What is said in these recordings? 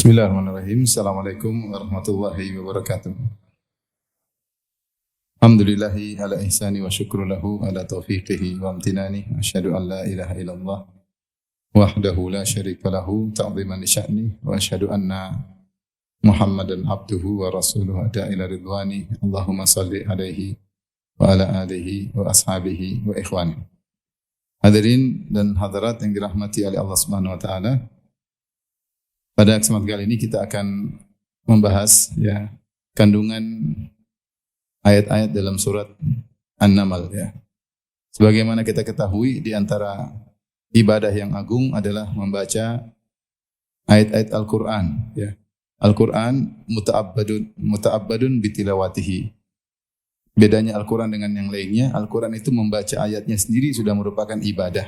Bismillahirrahmanirrahim. Assalamualaikum warahmatullahi wabarakatuh. Alhamdulillahi ala ihsani wa syukru lahu ala taufiqihi wa amtinani. Asyhadu an la ilaha illallah wahdahu la syarika lahu ta'ziman li sya'ni wa asyhadu anna Muhammadan abduhu wa rasuluhu ada ila ridwani. Allahumma salli alaihi wa ala alihi wa ashabihi wa ikhwani. Hadirin dan hadirat yang dirahmati oleh Allah Subhanahu wa taala. Pada kesempatan kali ini kita akan membahas kandungan ayat-ayat dalam surat An-Naml ya. Sebagaimana kita ketahui di antara ibadah yang agung adalah membaca ayat-ayat Al-Qur'an ya. Al-Qur'an muta'abbadun bitilawatihi. Bedanya Al-Qur'an dengan yang lainnya, Al-Qur'an itu membaca ayatnya sendiri sudah merupakan ibadah.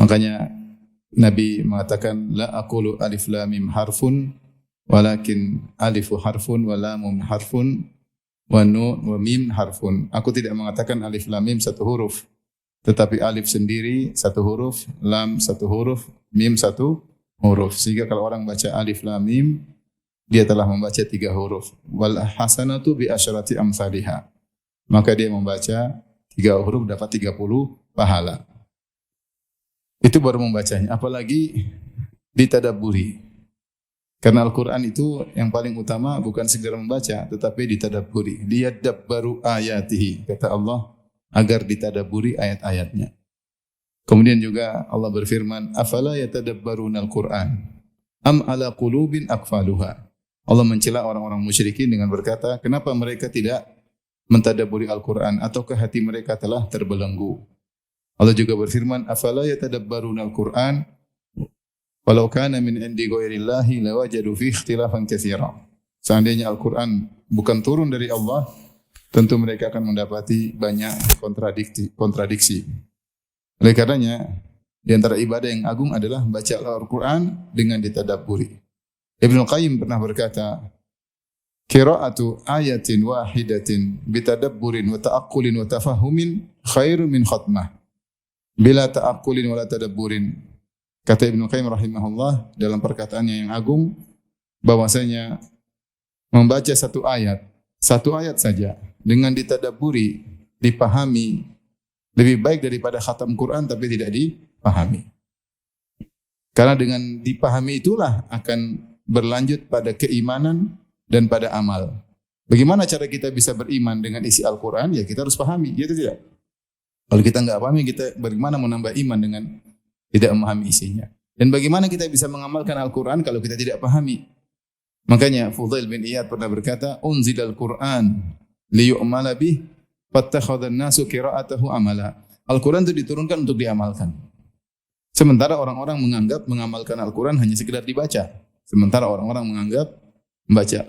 Makanya Nabi mengatakan la aqulu alif lam mim harfun walakin alifu harfun wa lamun harfun wa nun wa mim harfun. Aku tidak mengatakan alif lam mim satu huruf, tetapi alif sendiri satu huruf, lam satu huruf, mim satu huruf. Sehingga kalau orang baca alif lam mim dia telah membaca 3 huruf. Wal hasanatu bi asyarati amsalihha. Maka dia membaca 3 huruf dapat 30 pahala. Itu baru membacanya, apalagi ditadabburi. Karena Al-Quran itu yang paling utama bukan sekedar membaca, tetapi ditadabburi. Liyadabbaru ayatihi, kata Allah, agar ditadabburi ayat-ayatnya. Kemudian juga Allah berfirman, afala yatadabbaruna al-Quran, am ala qulubin aqfaluha. Allah mencela orang-orang musyrikin dengan berkata, kenapa mereka tidak mentadabburi Al-Quran, ataukah hati mereka telah terbelenggu. Allah juga berfirman, afala yatadabbaruna al-Qur'an walau kana min indi ghairillahi lawajadu fi ikhtilafan katsira. Seandainya Al-Qur'an bukan turun dari Allah, tentu mereka akan mendapati banyak kontradiksi. Oleh karenanya, di antara ibadah yang agung adalah membaca Al-Qur'an dengan ditadabburi. Ibnu Qayyim pernah berkata, qira'atu ayatin wahidatin bitadabburin wa ta'aqqulin wa tafahumin khairun min khatmah bila ta'aqqulin wala tadabburin. Kata Ibnu Qayyim rahimahullah dalam perkataannya yang agung, bahwasanya membaca satu ayat saja dengan ditadabburi, dipahami, lebih baik daripada khatam Quran tapi tidak dipahami. Karena dengan dipahami itulah akan berlanjut pada keimanan dan pada amal. Bagaimana cara kita bisa beriman dengan isi Al-Quran? Ya kita harus pahami, gitu tidak? Kalau kita enggak pahami, kita bagaimana menambah iman dengan tidak memahami isinya? Dan bagaimana kita bisa mengamalkan Al-Quran kalau kita tidak pahami? Makanya Fudail bin Iyad pernah berkata, unzilal Quran liyu'mala bih fattakhadhan nasu qira'atahu amala. Al-Quran itu diturunkan untuk diamalkan. Sementara orang-orang menganggap mengamalkan Al-Quran hanya sekedar dibaca. Sementara orang-orang menganggap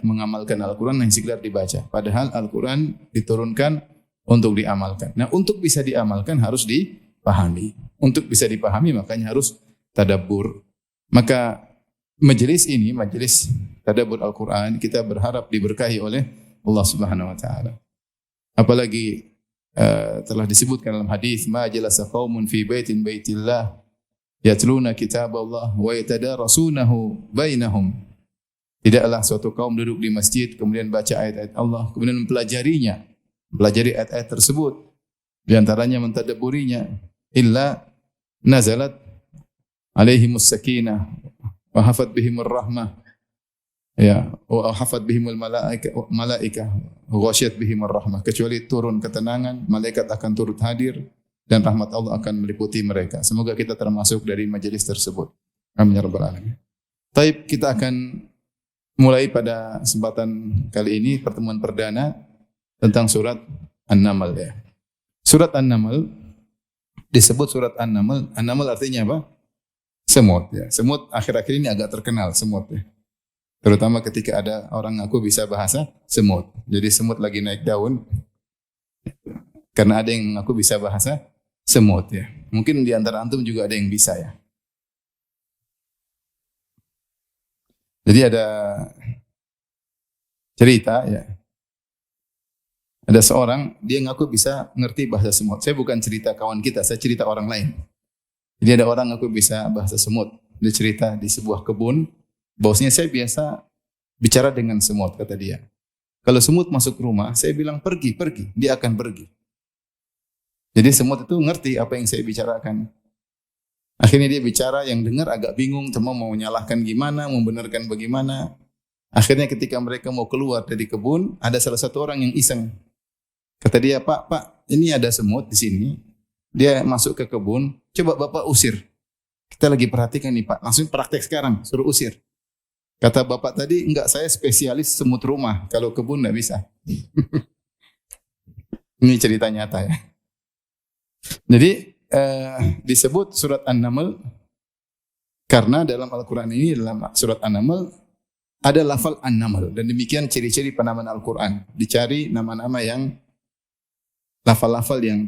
mengamalkan Al-Quran hanya sekedar dibaca. Padahal Al-Quran diturunkan untuk diamalkan. Nah, untuk bisa diamalkan harus dipahami. Untuk bisa dipahami makanya harus tadabbur. Maka majelis ini, majelis tadabbur Al-Quran, kita berharap diberkahi oleh Allah Subhanahu wa taala. Apalagi telah disebutkan dalam hadis, ma jalasa qaumun fi baitillah yatluna kitaballah wa yatadarasunahu bainahum. Tidaklah suatu kaum duduk di masjid kemudian baca ayat-ayat Allah, kemudian mempelajari ayat-ayat tersebut, di antaranya mentadabburinya, illa nazalat alaihimus sakinah wa hafat bihimur rahmah wa hafat bihimul malaikah wa ghasyat bihimur rahmah. Kecuali turun ketenangan, malaikat akan turut hadir dan rahmat Allah akan meliputi mereka. Semoga kita termasuk dari majelis tersebut. Amin ya rabbal alamin. Baik, kita akan mulai pada kesempatan kali ini pertemuan perdana tentang surat An-Naml ya. Surat An-Naml disebut surat An-Naml. An-Naml artinya apa? Semut ya. Semut akhir-akhir ini agak terkenal semut ya. Terutama ketika ada orang ngaku bisa bahasa semut. Jadi semut lagi naik daun karena ada yang mengaku bisa bahasa semut ya. Mungkin di antara antum juga ada yang bisa ya. Jadi ada cerita ya. Ada seorang, dia ngaku bisa ngerti bahasa semut. Saya bukan cerita kawan kita, saya cerita orang lain. Jadi ada orang ngaku bisa bahasa semut. Dia cerita di sebuah kebun, Bahwasanya saya biasa bicara dengan semut, kata dia. Kalau semut masuk rumah, saya bilang pergi, dia akan pergi. Jadi semut itu ngerti apa yang saya bicarakan. Akhirnya dia bicara, yang dengar agak bingung, cuma mau menyalahkan gimana, membenarkan bagaimana. Akhirnya ketika mereka mau keluar dari kebun, ada salah satu orang yang iseng. Kata dia, Pak, ini ada semut di sini. Dia masuk ke kebun, coba Bapak usir. Kita lagi perhatikan nih Pak, langsung praktek sekarang, suruh usir. Kata Bapak tadi, enggak, saya spesialis semut rumah, kalau kebun enggak bisa. Ini cerita nyata ya. Jadi disebut surat An-Naml karena dalam Al-Quran ini, dalam surat An-Naml ada lafal An-Naml, dan demikian ciri-ciri penamaan Al-Quran. Dicari nama-nama yang lafal-lafal yang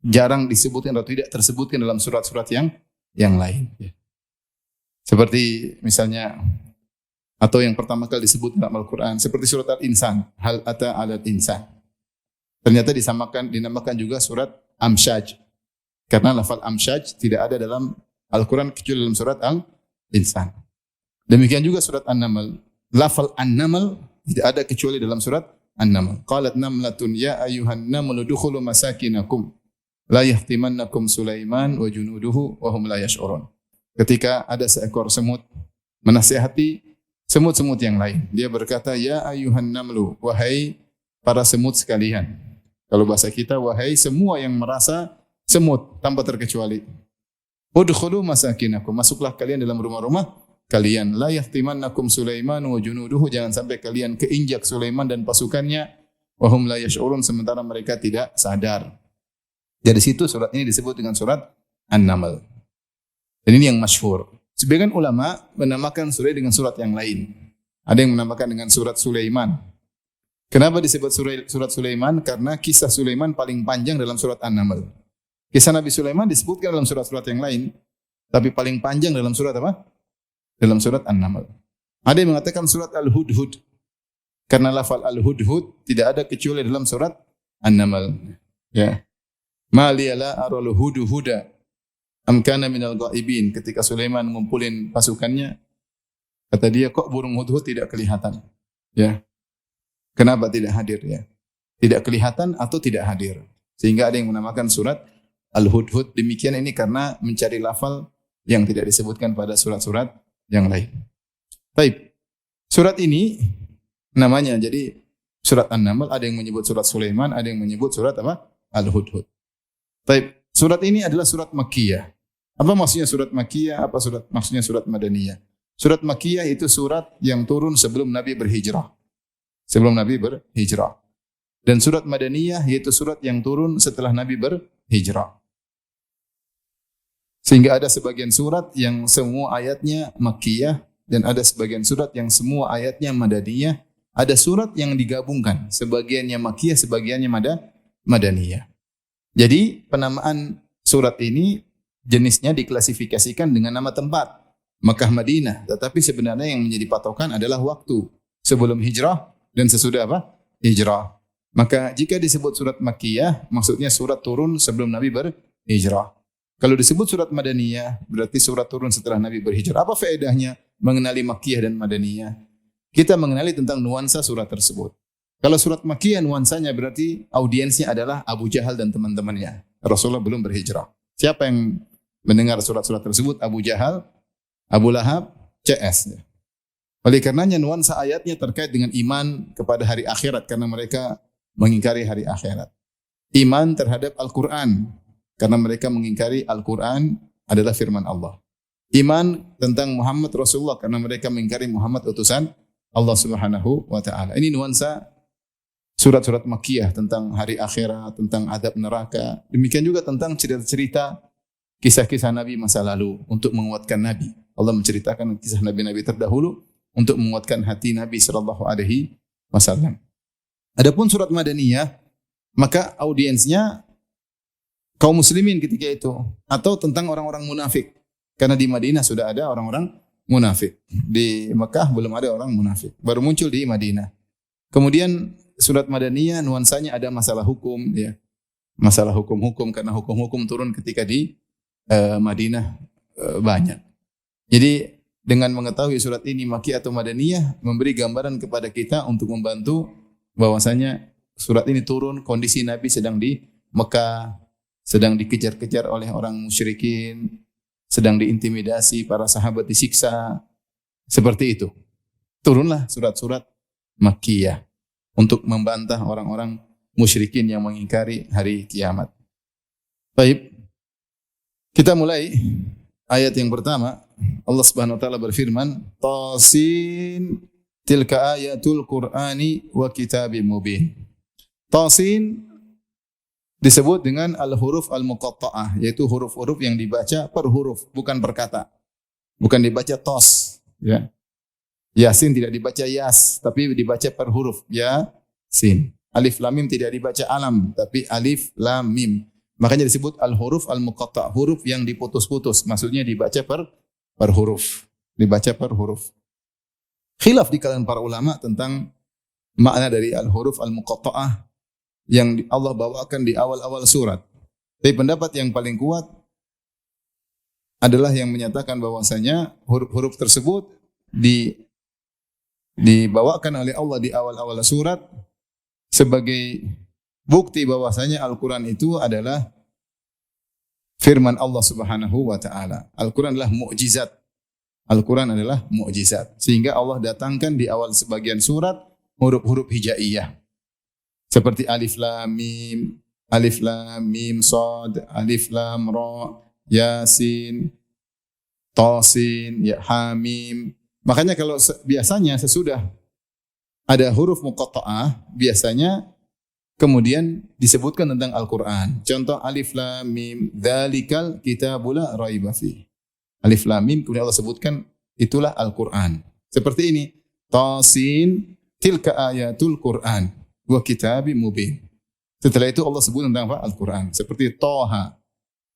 jarang disebutkan atau tidak tersebutkan dalam surat-surat yang lain. Seperti misalnya, atau yang pertama kali disebut dalam Al-Quran, seperti surat Al-Insan, Hal ata 'alal insan. Ternyata dinamakan juga surat Amsyaj. Karena lafal Amsyaj tidak ada dalam Al-Quran kecuali dalam surat Al-Insan. Demikian juga surat An-Naml. Lafal An-Naml tidak ada kecuali dalam surat An-Naml. Qalat namlatun ya ayyuhan namlu dukhulu masakinakum la yahtimannakum Sulaiman wa junuduhu wa hum la yash'urun. Ketika ada seekor semut menasihati semut-semut yang lain, dia berkata, ya ayyuhan namlu, wahai para semut sekalian. Kalau bahasa kita, wahai semua yang merasa semut tanpa terkecuali. Udkhulu masakinakum, masuklah kalian dalam rumah-rumah kalian. La yahtimannakum Sulaiman wa junuduhu, jangan sampai kalian keinjak Sulaiman dan pasukannya. Wa hum la yash'urun, sementara mereka tidak sadar. Dari situ surat ini disebut dengan surat An-Naml. Dan ini yang masyhur. Sebagian ulama menamakan surat dengan surat yang lain. Ada yang menamakan dengan surat Sulaiman. Kenapa disebut surat Sulaiman? Karena kisah Sulaiman paling panjang dalam surat An-Naml. Kisah Nabi Sulaiman disebutkan dalam surat-surat yang lain, tapi paling panjang dalam surat apa? Dalam surat An-Naml. Ada yang mengatakan surat Al-Hudhud. Karena lafal Al-Hudhud tidak ada kecuali dalam surat An-Naml. Ya. Ma liyala aral hudhuda am kana minal ghaibin. Ketika Sulaiman ngumpulin pasukannya, kata dia, kok burung hudhud tidak kelihatan? Ya. Kenapa tidak hadir ya? Tidak kelihatan atau tidak hadir. Sehingga ada yang menamakan surat Al-Hudhud. Demikian ini karena mencari lafal yang tidak disebutkan pada surat-surat yang lain. Baik. Surat ini namanya jadi surat An-Naml, ada yang menyebut surat Sulaiman, ada yang menyebut surat apa? Al-Hudhud. Baik. Surat ini adalah surat Makkiyah. Apa maksudnya surat Makkiyah? Apa maksudnya surat Madaniyah? Surat Makkiyah itu surat yang turun sebelum Nabi berhijrah. Sebelum Nabi berhijrah. Dan surat Madaniyah yaitu surat yang turun setelah Nabi berhijrah. Sehingga ada sebagian surat yang semua ayatnya Makkiyah dan ada sebagian surat yang semua ayatnya Madaniyah. Ada surat yang digabungkan, sebagiannya Makkiyah, sebagiannya Madaniyah. Jadi penamaan surat ini jenisnya diklasifikasikan dengan nama tempat, Makkah, Madinah. Tetapi sebenarnya yang menjadi patokan adalah waktu sebelum hijrah dan sesudah apa? Hijrah. Maka jika disebut surat Makkiyah, maksudnya surat turun sebelum Nabi berhijrah. Kalau disebut surat Madaniyah, berarti surat turun setelah Nabi berhijrah. Apa faedahnya mengenali Makkiyah dan Madaniyah? Kita mengenali tentang nuansa surat tersebut. Kalau surat Makkiyah nuansanya berarti audiensnya adalah Abu Jahal dan teman-temannya. Rasulullah belum berhijrah. Siapa yang mendengar surat-surat tersebut? Abu Jahal, Abu Lahab, CS. Oleh karenanya nuansa ayatnya terkait dengan iman kepada hari akhirat karena mereka mengingkari hari akhirat. Iman terhadap Al-Quran karena mereka mengingkari Al-Quran adalah firman Allah. Iman tentang Muhammad Rasulullah karena mereka mengingkari Muhammad utusan Allah Subhanahu wa taala. Ini nuansa surat-surat Makkiyah tentang hari akhirat, tentang adab neraka. Demikian juga tentang cerita-cerita kisah-kisah Nabi masa lalu untuk menguatkan Nabi. Allah menceritakan kisah Nabi-Nabi terdahulu untuk menguatkan hati Nabi sallallahu alaihi wasallam. Adapun surat Madaniyah, maka audiensnya kaum muslimin ketika itu atau tentang orang-orang munafik. Karena di Madinah sudah ada orang-orang munafik. Di Mekah belum ada orang munafik. Baru muncul di Madinah. Kemudian surat Madaniyah nuansanya ada masalah hukum ya. Masalah hukum-hukum karena hukum-hukum turun ketika di Madinah banyak. Jadi dengan mengetahui surat ini Makki atau Madaniyah memberi gambaran kepada kita untuk membantu bahwasanya surat ini turun kondisi Nabi sedang di Mekah, sedang dikejar-kejar oleh orang musyrikin, sedang diintimidasi, para sahabat disiksa. Seperti itu. Turunlah surat-surat Makkiyah untuk membantah orang-orang musyrikin yang mengingkari hari kiamat. Baik. Kita mulai ayat yang pertama. Allah Subhanahu wa taala berfirman, Tasin tilka ayatul Qur'ani wa kitabim mubin. Tasin disebut dengan al-huruf al-muqatta'ah, yaitu huruf-huruf yang dibaca per huruf, bukan per kata. Bukan dibaca tos, ya. Yasin tidak dibaca yas, tapi dibaca per huruf, ya, sin. Alif lam mim tidak dibaca alam, tapi alif lam mim. Makanya disebut al-huruf al-muqatta', huruf yang diputus-putus. Maksudnya dibaca per huruf. Dibaca per huruf. Khilaf di kalangan para ulama tentang makna dari al-huruf al-muqatta'ah yang Allah bawakan di awal-awal surat. Tapi pendapat yang paling kuat adalah yang menyatakan bahwasanya huruf-huruf tersebut dibawakan oleh Allah di awal-awal surat sebagai bukti bahwasanya Al-Quran itu adalah firman Allah Subhanahu wa taala. Al-Quran adalah mukjizat. Al-Quran adalah mukjizat. Sehingga Allah datangkan di awal sebagian surat huruf-huruf hijaiyah. Seperti alif lam mim sad, alif lam ra, yasin, tasin, ya hamim. Makanya kalau biasanya sesudah ada huruf muqatta'ah, biasanya kemudian disebutkan tentang Al-Quran. Contoh alif lam mim, dzalikal kitabul la raiba fi. Alif lam mim kemudian Allah sebutkan itulah Al-Quran. Seperti ini. Tasin tilka ayatul Quran wa kitabim mubin. Setelah itu Allah sebut tentang apa? Al-Quran. Seperti Toha.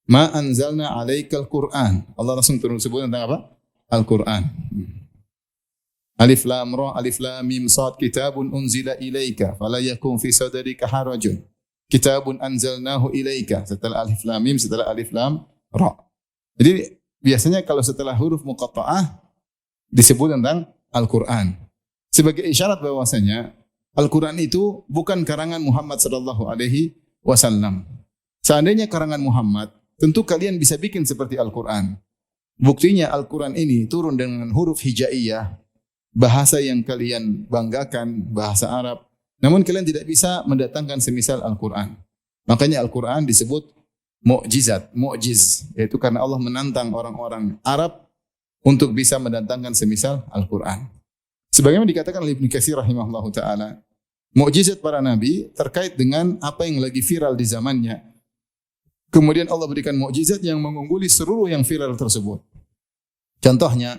Ma anzalna alaikal Quran. Allah langsung turun sebut tentang apa? Al-Quran. Alif lam ra, alif lam mim sad, kitabun unzila ilaika fala yakun fi sadrika harajun. Kitabun anzalnahu ilaika. Setelah alif lam mim, setelah alif lam ra. Jadi biasanya kalau setelah huruf muqatta'ah disebut tentang Al-Quran. Sebagai isyarat bahwasanya Al-Quran itu bukan karangan Muhammad sallallahu alaihi wasallam. Seandainya karangan Muhammad, tentu kalian bisa bikin seperti Al-Quran. Buktinya Al-Quran ini turun dengan huruf hijaiyah, bahasa yang kalian banggakan, bahasa Arab. Namun kalian tidak bisa mendatangkan semisal Al-Quran. Makanya Al-Quran disebut mukjizat, mukjiz, yaitu karena Allah menantang orang-orang Arab untuk bisa mendatangkan semisal Al-Quran. Sebagaimana dikatakan oleh Ibnu Katsir rahimahullahu taala, mukjizat para nabi terkait dengan apa yang lagi viral di zamannya. Kemudian Allah berikan mukjizat yang mengungguli seluruh yang viral tersebut. Contohnya,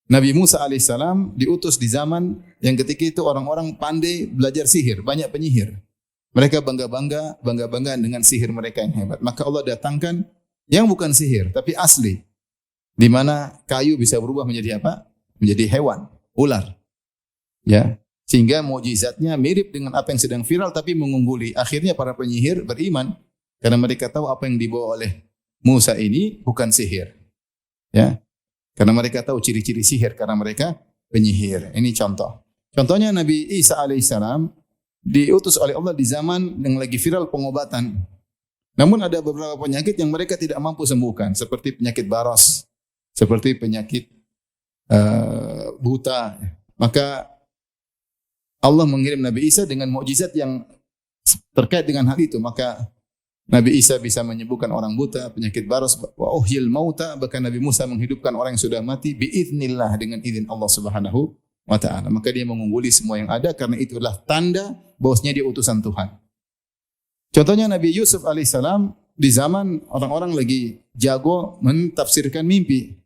Nabi Musa alaihissalam diutus di zaman yang ketika itu orang-orang pandai belajar sihir, banyak penyihir. Mereka bangga-banggaan dengan sihir mereka yang hebat. Maka Allah datangkan yang bukan sihir, tapi asli. Di mana kayu bisa berubah menjadi apa? Menjadi hewan, ular. Ya, sehingga mukjizatnya mirip dengan apa yang sedang viral tapi mengungguli. Akhirnya para penyihir beriman karena mereka tahu apa yang dibawa oleh Musa ini bukan sihir. Ya. Karena mereka tahu ciri-ciri sihir karena mereka penyihir. Ini contoh. Contohnya Nabi Isa alaihissalam diutus oleh Allah di zaman yang lagi viral pengobatan. Namun ada beberapa penyakit yang mereka tidak mampu sembuhkan, seperti penyakit baros, seperti penyakit buta. Maka Allah mengirim Nabi Isa dengan mukjizat yang terkait dengan hal itu. Maka Nabi Isa bisa menyembuhkan orang buta, penyakit baros, wa uhyil mauta, bahkan Nabi Musa menghidupkan orang yang sudah mati biiznillah, dengan izin Allah Subhanahu wa taala. Maka dia mengungguli semua yang ada karena itulah tanda bahwasanya dia utusan Tuhan. Contohnya Nabi Yusuf alaihissalam di zaman orang-orang lagi jago mentafsirkan mimpi.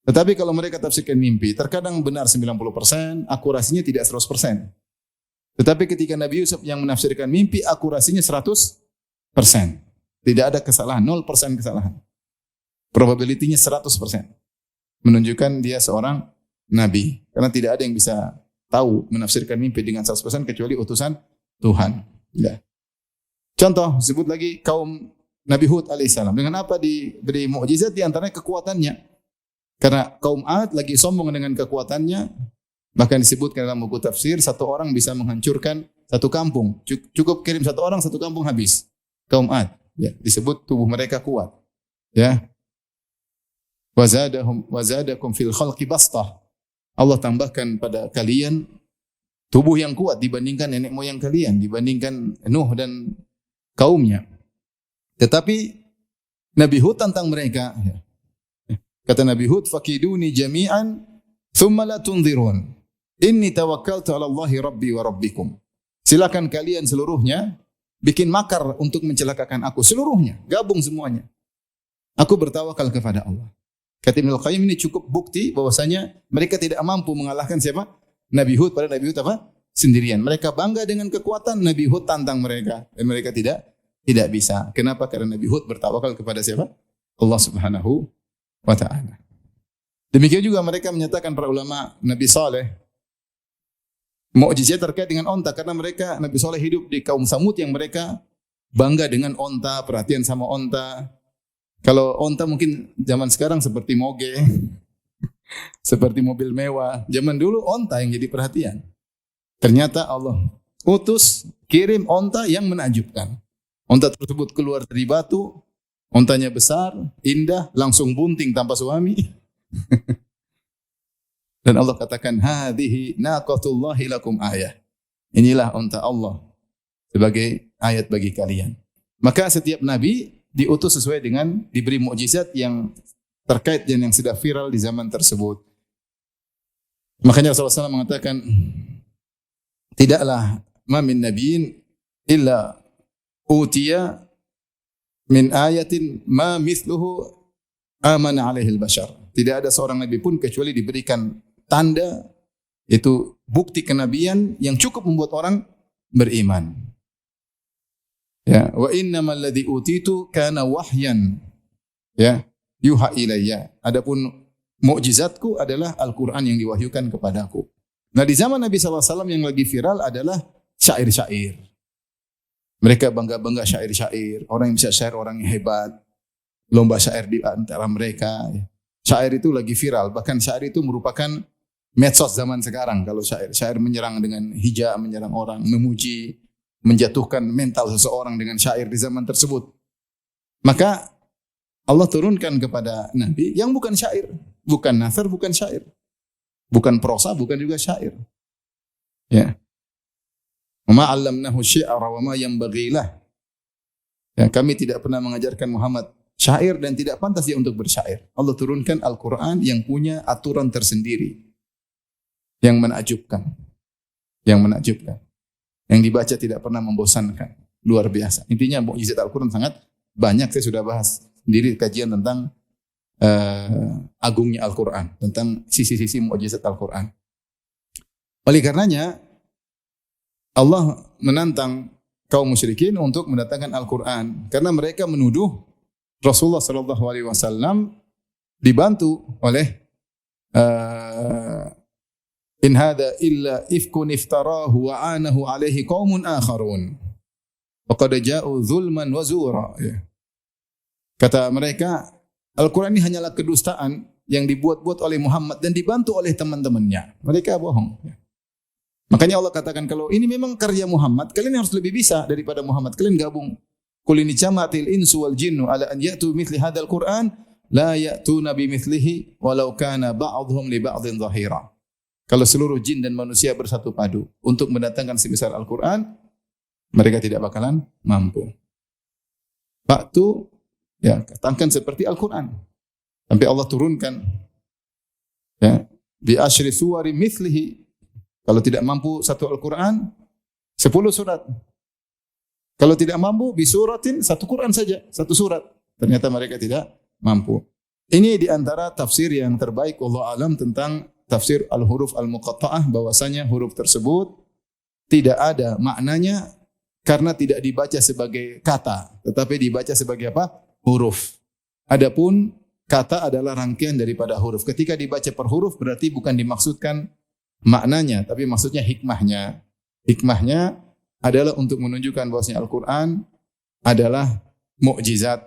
Tetapi kalau mereka tafsirkan mimpi, terkadang benar 90%, akurasinya tidak 100%. Tetapi ketika Nabi Yusuf yang menafsirkan mimpi, akurasinya 100%. Tidak ada kesalahan, 0% kesalahan. Probability-nya 100%. Menunjukkan dia seorang nabi. Karena tidak ada yang bisa tahu menafsirkan mimpi dengan 100% kecuali utusan Tuhan. Ya. Contoh, sebut lagi kaum Nabi Hud alaihissalam. Dengan apa diberi mukjizat? Di antaranya kekuatannya. Karena kaum Ad lagi sombong dengan kekuatannya, bahkan disebutkan dalam buku tafsir, satu orang bisa menghancurkan satu kampung. Cukup kirim satu orang, satu kampung habis. Kaum Ad, ya, disebut tubuh mereka kuat. Ya. Wazadakum fil khalqi bastah. Allah tambahkan pada kalian tubuh yang kuat dibandingkan nenek moyang kalian, dibandingkan Nuh dan kaumnya. Tetapi Nabi Hud tantang mereka. Kata Nabi Hud, "Fakiduni jami'an, thumma la tunzirun. Inni tawakkaltu 'ala Allahi rabbi wa rabbikum." Silakan kalian seluruhnya bikin makar untuk mencelakakan aku, seluruhnya, gabung semuanya. Aku bertawakal kepada Allah. Kata Ibnu Qayyim, ini cukup bukti bahwasanya mereka tidak mampu mengalahkan siapa? Nabi Hud. Pada Nabi Hud apa? Sendirian. Mereka bangga dengan kekuatan, Nabi Hud tantang mereka dan mereka tidak bisa. Kenapa? Karena Nabi Hud bertawakal kepada siapa? Allah Subhanahu wa taala. Demikian juga mereka menyatakan para ulama Nabi Saleh mukjizat terkait dengan onta, karena mereka Nabi Saleh hidup di kaum Samud yang mereka bangga dengan onta, perhatian sama onta. Kalau onta mungkin zaman sekarang seperti moge, seperti mobil mewah. Zaman dulu onta yang jadi perhatian. Ternyata Allah utus, kirim onta yang menakjubkan. Onta tersebut keluar dari batu, ontanya besar, indah, langsung bunting tanpa suami. Dan Allah katakan, "Hadhihi naqatullahi lakum ayah." Inilah onta Allah sebagai ayat bagi kalian. Maka setiap nabi diutus sesuai dengan diberi mukjizat yang terkait dan yang sudah viral di zaman tersebut. Makanya Rasulullah SAW mengatakan, tidaklah ma min nabiyyin illa utiya min ayatin ma mithluhu amana alaihi al-bashar. Tidak ada seorang nabi pun kecuali diberikan tanda, itu bukti kenabian yang cukup membuat orang beriman. Ya, wa innamal ladzi utitu kana wahyan. Ya, yuha ilayya. Adapun mukjizatku adalah Al-Qur'an yang diwahyukan kepadaku. Nah, di zaman Nabi sallallahu alaihi wasallam yang lagi viral adalah syair-syair. Mereka bangga-bangga syair-syair. Orang yang bisa syair orang yang hebat. Lomba syair di antara mereka. Syair itu lagi viral. Bahkan syair itu merupakan medsos zaman sekarang. Kalau syair menyerang dengan hija, menyerang orang, memuji, menjatuhkan mental seseorang dengan syair di zaman tersebut. Maka Allah turunkan kepada Nabi yang bukan syair, bukan nasr, bukan syair, bukan prosa, bukan juga syair. Ya. Ma 'allamnahu syi'ra wa ma yanbaghi lah. Ya, kami tidak pernah mengajarkan Muhammad syair dan tidak pantas dia untuk bersyair. Allah turunkan Al-Qur'an yang punya aturan tersendiri yang menakjubkan. Yang menakjubkan. Yang dibaca tidak pernah membosankan. Luar biasa. Intinya mukjizat Al-Quran sangat banyak. Saya sudah bahas sendiri kajian tentang agungnya Al-Quran. Tentang sisi-sisi mukjizat Al-Quran. Oleh karenanya, Allah menantang kaum musyrikin untuk mendatangkan Al-Quran. Karena mereka menuduh Rasulullah SAW dibantu oleh in hadza illa ifkun iftarahu wa anahu alaihi qaumun akharun. Faqad ja'u zulman wa zura. Kata mereka, Al-Quran ini hanyalah kedustaan yang dibuat-buat oleh Muhammad dan dibantu oleh teman-temannya. Mereka bohong. Makanya Allah katakan, kalau ini memang karya Muhammad, kalian harus lebih bisa daripada Muhammad. Kalian gabung. Qul in jama'atil insu wal jinnu ala an ya'tu mithli hadzal Qur'an la ya'tuna bimithlihi walau kana ba'dhum li ba'dhin dhahira. Kalau seluruh jin dan manusia bersatu padu untuk mendatangkan sebesar Al-Quran, mereka tidak bakalan mampu. Faktu, ya, katakan seperti Al-Quran. Sampai Allah turunkan, ya, bi asyri suwari mithlihi. Kalau tidak mampu satu Al-Quran, 10 surat. Kalau tidak mampu, bi suratin, satu Quran saja, satu surat. Ternyata mereka tidak mampu. Ini di antara tafsir yang terbaik, wallahu alam, tentang tafsir al-huruf al-muqatta'ah, bahwasanya huruf tersebut tidak ada maknanya karena tidak dibaca sebagai kata, tetapi dibaca sebagai apa? Huruf. Adapun kata adalah rangkaian daripada huruf. Ketika dibaca per huruf berarti bukan dimaksudkan maknanya, tapi maksudnya hikmahnya. Hikmahnya adalah untuk menunjukkan bahwasanya Al-Quran adalah mukjizat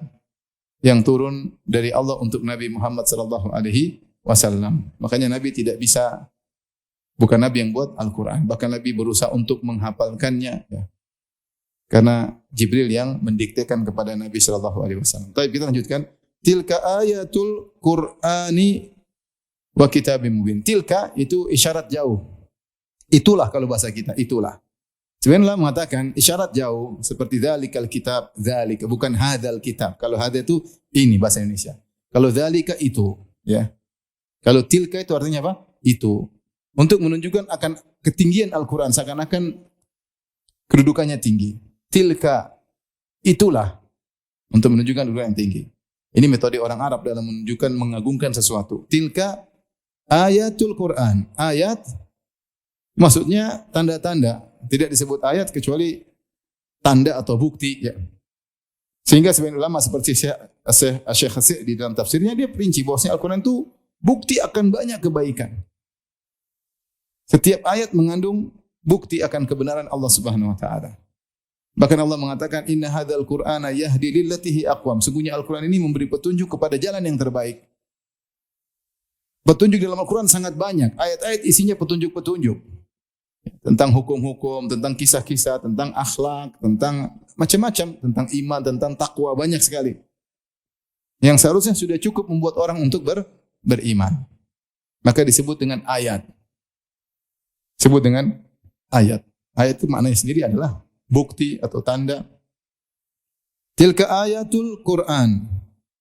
yang turun dari Allah untuk Nabi Muhammad sallallahu alaihi wasallam. Makanya Nabi tidak bisa, bukan Nabi yang buat Al-Quran, bahkan Nabi berusaha untuk menghafalkannya, ya. Karena Jibril yang mendiktekan kepada Nabi sallallahu alaihi wasallam. Baik, kita lanjutkan. Tilka ayatul Qur'ani wa kitabim mubin. Tilka itu isyarat jauh. Itulah kalau bahasa kita, itulah. Sebenarnya Allah mengatakan isyarat jauh seperti dzalikal kitab, dzalika, bukan hadzal kitab. Kalau hadza itu ini bahasa Indonesia. Kalau dzalika itu, ya. Kalau tilka itu artinya apa? Itu. Untuk menunjukkan akan ketinggian Al-Qur'an, seakan-akan kedudukannya tinggi. Tilka, itulah, untuk menunjukkan kedudukan yang tinggi. Ini metode orang Arab dalam menunjukkan, mengagungkan sesuatu. Tilka ayatul Qur'an. Ayat maksudnya tanda-tanda. Tidak disebut ayat kecuali tanda atau bukti, ya. Sehingga sebagian ulama seperti Syekh Hassi di dalam tafsirnya, dia perinci bahwasanya Al-Quran itu bukti akan banyak kebaikan. Setiap ayat mengandung bukti akan kebenaran Allah Subhanahu wa taala. Bahkan Allah mengatakan inna hadzal Qur'ana yahdi lillati hi aqwam. Sungguhnya Al-Qur'an ini memberi petunjuk kepada jalan yang terbaik. Petunjuk dalam Al-Qur'an sangat banyak. Ayat-ayat isinya petunjuk-petunjuk. Tentang hukum-hukum, tentang kisah-kisah, tentang akhlak, tentang macam-macam, tentang iman, tentang takwa, banyak sekali. Yang seharusnya sudah cukup membuat orang untuk beriman. Maka disebut dengan ayat. Disebut dengan ayat. Ayat itu maknanya sendiri adalah bukti atau tanda. Tilka ayatul Qur'an.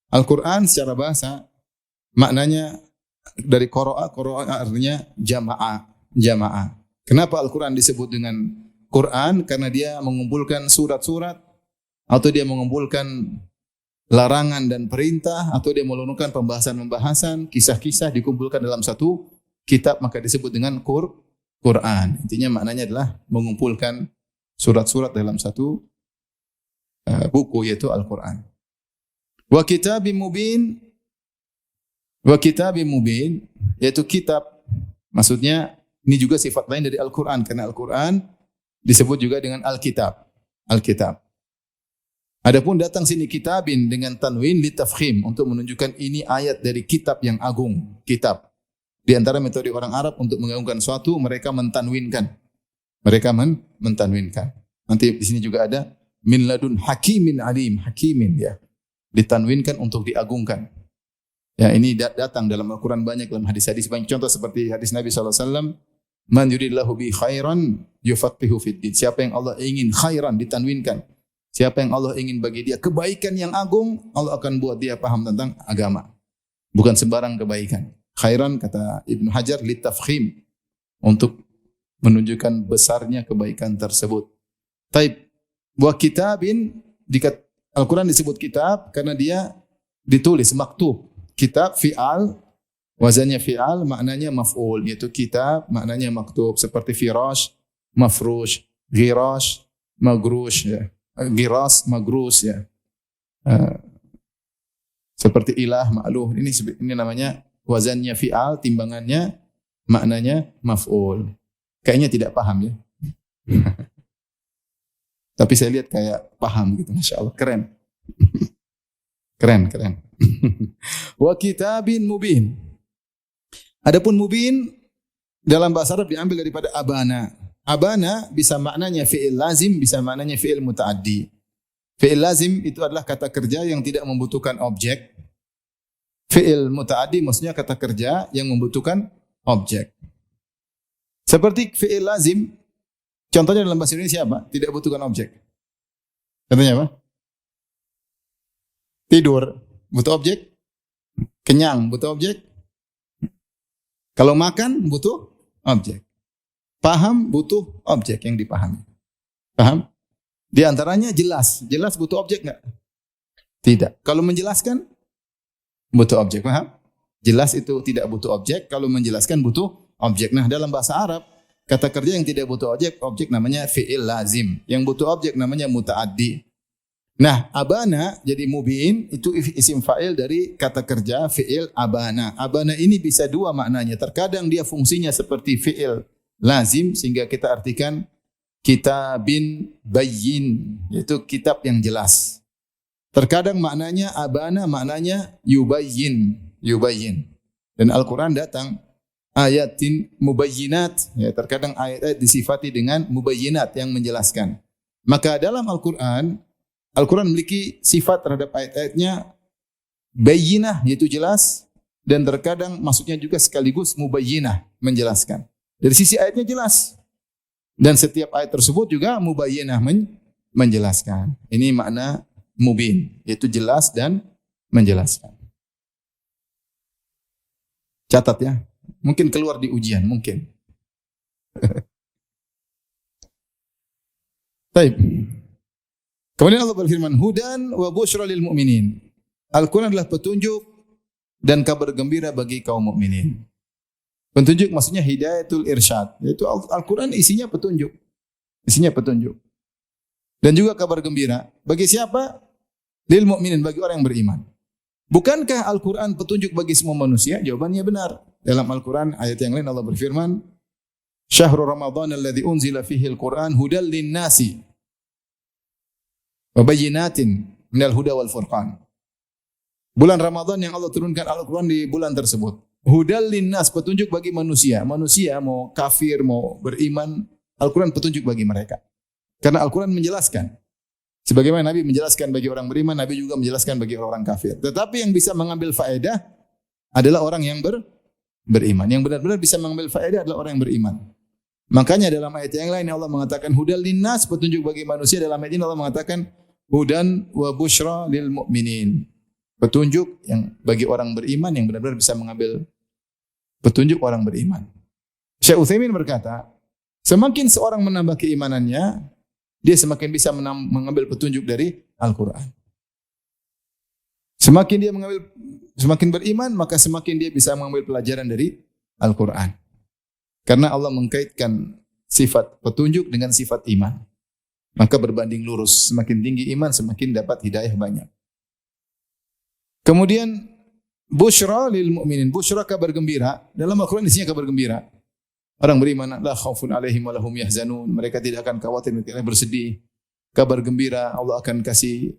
Al-Qur'an secara bahasa maknanya dari qara'a, qara'a artinya jamaah. Kenapa Al-Qur'an disebut dengan Qur'an? Karena dia mengumpulkan surat-surat, atau dia mengumpulkan larangan dan perintah, atau dia menurunkan pembahasan-pembahasan, kisah-kisah dikumpulkan dalam satu kitab, maka disebut dengan Qur'an. Intinya maknanya adalah mengumpulkan surat-surat dalam satu buku, yaitu Al-Quran. Wa kitabim mubin, yaitu kitab. Maksudnya ini juga sifat lain dari Al-Quran, karena Al-Quran disebut juga dengan Al-Kitab. Adapun datang sini kitabin dengan tanwin litafkhim, untuk menunjukkan ini ayat dari kitab yang agung. Kitab. Di antara metode orang Arab untuk mengagungkan suatu, mereka mentanwinkan. Nanti di sini juga ada min ladun hakimin alim, hakimin, ya. Ditanwinkan untuk diagungkan. Ya, ini datang dalam Al-Quran banyak, dalam hadis-hadis banyak. Contoh seperti hadis Nabi SAW, man yuridillahu bi khairan yufaqihu fid din. Siapa yang Allah ingin khairan, ditanwinkan. Siapa yang Allah ingin bagi dia kebaikan yang agung, Allah akan buat dia paham tentang agama. Bukan sembarang kebaikan. Khairan, kata Ibnu Hajar, litafkhim, untuk menunjukkan besarnya kebaikan tersebut. Taib. Wa kitabin, Al-Quran disebut kitab karena dia ditulis, maktub. Kitab fi'al, wazannya fi'al, maknanya maf'ul, yaitu kitab, maknanya maktub. Seperti firash, mafrush, girash, magrush, ya. Giras, magrus, ya. Seperti ilah, ma'luh. Ini namanya wazannya fi'al, timbangannya, maknanya maf'ul. Kayaknya tidak paham, ya. Tapi saya lihat kayak paham gitu, Masya Allah. Keren. Keren. Wa kitabin mubin. Adapun mubin dalam bahasa Arab diambil daripada abana. Abana bisa maknanya fi'il lazim, bisa maknanya fi'il muta'addi. Fi'il lazim itu adalah kata kerja yang tidak membutuhkan objek. Fi'il muta'addi maksudnya kata kerja yang membutuhkan objek. Seperti fi'il lazim, contohnya dalam bahasa Indonesia apa? Tidak butuhkan objek. Contohnya apa? Tidur, butuh objek. Kenyang, butuh objek. Kalau makan, butuh objek. Paham, butuh objek yang dipahami. Paham? Di antaranya jelas. Jelas butuh objek enggak? Tidak. Kalau menjelaskan, butuh objek. Paham? Jelas itu tidak butuh objek. Kalau menjelaskan, butuh objek. Nah, dalam bahasa Arab, kata kerja yang tidak butuh objek namanya fi'il lazim. Yang butuh objek namanya muta'addi. Nah, abana jadi mubin itu isim fa'il dari kata kerja fi'il abana. Abana ini bisa dua maknanya. Terkadang dia fungsinya seperti fi'il lazim sehingga kita artikan kitabin bayyin, yaitu kitab yang jelas. Terkadang maknanya abana, maknanya yubayyin. Dan Al-Quran datang ayatin mubayyinat, ya, terkadang ayat-ayat disifati dengan mubayyinat yang menjelaskan. Maka dalam Al-Quran, Al-Quran memiliki sifat terhadap ayat-ayatnya bayyinah, yaitu jelas, dan terkadang maksudnya juga sekaligus mubayyinah, menjelaskan. Dari sisi ayatnya jelas. Dan setiap ayat tersebut juga mubayyinah, menjelaskan. Ini makna mubin, yaitu jelas dan menjelaskan. Catat ya. Mungkin keluar di ujian, mungkin. Baik. Kemudian Allah berfirman, hudan wa busyra lil mu'minin. Al-Quran adalah petunjuk dan kabar gembira bagi kaum mukminin. Petunjuk maksudnya hidayatul irsyad, yaitu Al-Quran isinya petunjuk. Isinya petunjuk. Dan juga kabar gembira bagi siapa? Lil mu'minin, bagi orang yang beriman. Bukankah Al-Quran petunjuk bagi semua manusia? Jawabannya benar. Dalam Al-Quran ayat yang lain Allah berfirman, Syahrul Ramadan alladzi unzila fihi al-Quran hudal lin-nasi wa bayyinatin minal huda wal furqan. Bulan Ramadan yang Allah turunkan Al-Quran di bulan tersebut. Hudal linnas, petunjuk bagi manusia. Manusia mau kafir, mau beriman, Al-Quran petunjuk bagi mereka. Karena Al-Quran menjelaskan. Sebagaimana Nabi menjelaskan bagi orang beriman, Nabi juga menjelaskan bagi orang kafir. Tetapi yang bisa mengambil faedah adalah orang yang beriman. Yang benar-benar bisa mengambil faedah adalah orang yang beriman. Makanya dalam ayat yang lain Allah mengatakan hudal linnas, petunjuk bagi manusia. Dalam ayat ini Allah mengatakan hudan wa busyra lil mu'minin. Petunjuk yang bagi orang beriman yang benar-benar bisa mengambil petunjuk orang beriman. Syekh Utsaimin berkata, semakin seorang menambah keimanannya, dia semakin bisa mengambil petunjuk dari Al-Quran. Semakin beriman, maka semakin dia bisa mengambil pelajaran dari Al-Quran. Karena Allah mengkaitkan sifat petunjuk dengan sifat iman. Maka berbanding lurus, semakin tinggi iman, semakin dapat hidayah banyak. Kemudian busyra lil mu'minin, busyra kabar gembira. Dalam Al-Quran isinya kabar gembira. Orang beriman, la khaufun alaihim wa lahum yahzanun. Mereka tidak akan khawatir, mereka bersedih. Kabar gembira, Allah akan kasih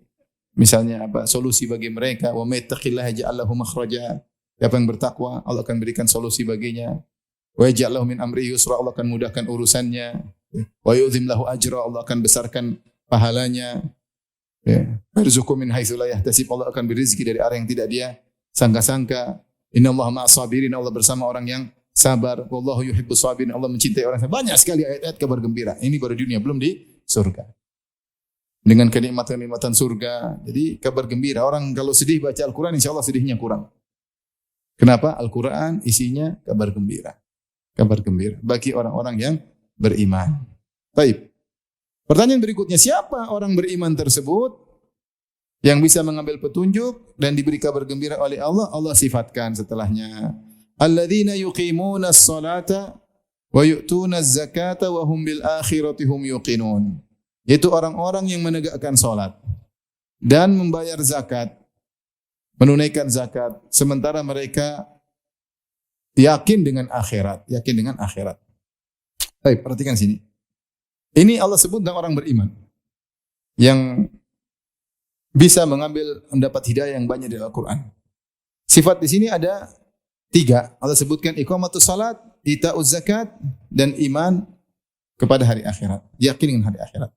misalnya solusi bagi mereka. Wa may yattaqillaha yaj'al lahu makhraja. Siapa yang bertakwa, Allah akan berikan solusi baginya. Wa yaj'al lahu min amri yusra, Allah akan mudahkan urusannya. Wa yu'zim lahu ajra, Allah akan besarkan pahalanya. Ya. Yarzuqu min haitsu la yahtasib, Allah akan beri rezeki dari arah yang tidak dia sangka-sangka. Innallaha ma'as sabirin, Allah bersama orang yang sabar. Wallahu yuhibbus sabirin, Allah mencintai orang yang sabar. Banyak sekali ayat-ayat kabar gembira. Ini baru dunia, belum di surga. Dengan kenikmatan-kenikmatan surga. Jadi kabar gembira. Orang kalau sedih baca Al-Quran, insyaallah sedihnya kurang. Kenapa? Al-Quran isinya kabar gembira. Kabar gembira bagi orang-orang yang beriman. Baik. Pertanyaan berikutnya, siapa orang beriman tersebut yang bisa mengambil petunjuk dan diberi kabar gembira oleh Allah? Allah sifatkan setelahnya. Alladzina yuqimuna as-salata wa yu'tuna az-zakata wa hum bil akhirati hum yuqinun. Yaitu orang-orang yang menegakkan salat dan membayar zakat, menunaikan zakat, sementara mereka yakin dengan akhirat, Baik, perhatikan sini. Ini Allah sebut tentang orang beriman yang bisa mendapat hidayah yang banyak dari Al-Quran. Sifat di sini ada 3. Allah sebutkan iqamatus salat, ita'uz zakat, dan iman kepada hari akhirat. Yakin dengan hari akhirat.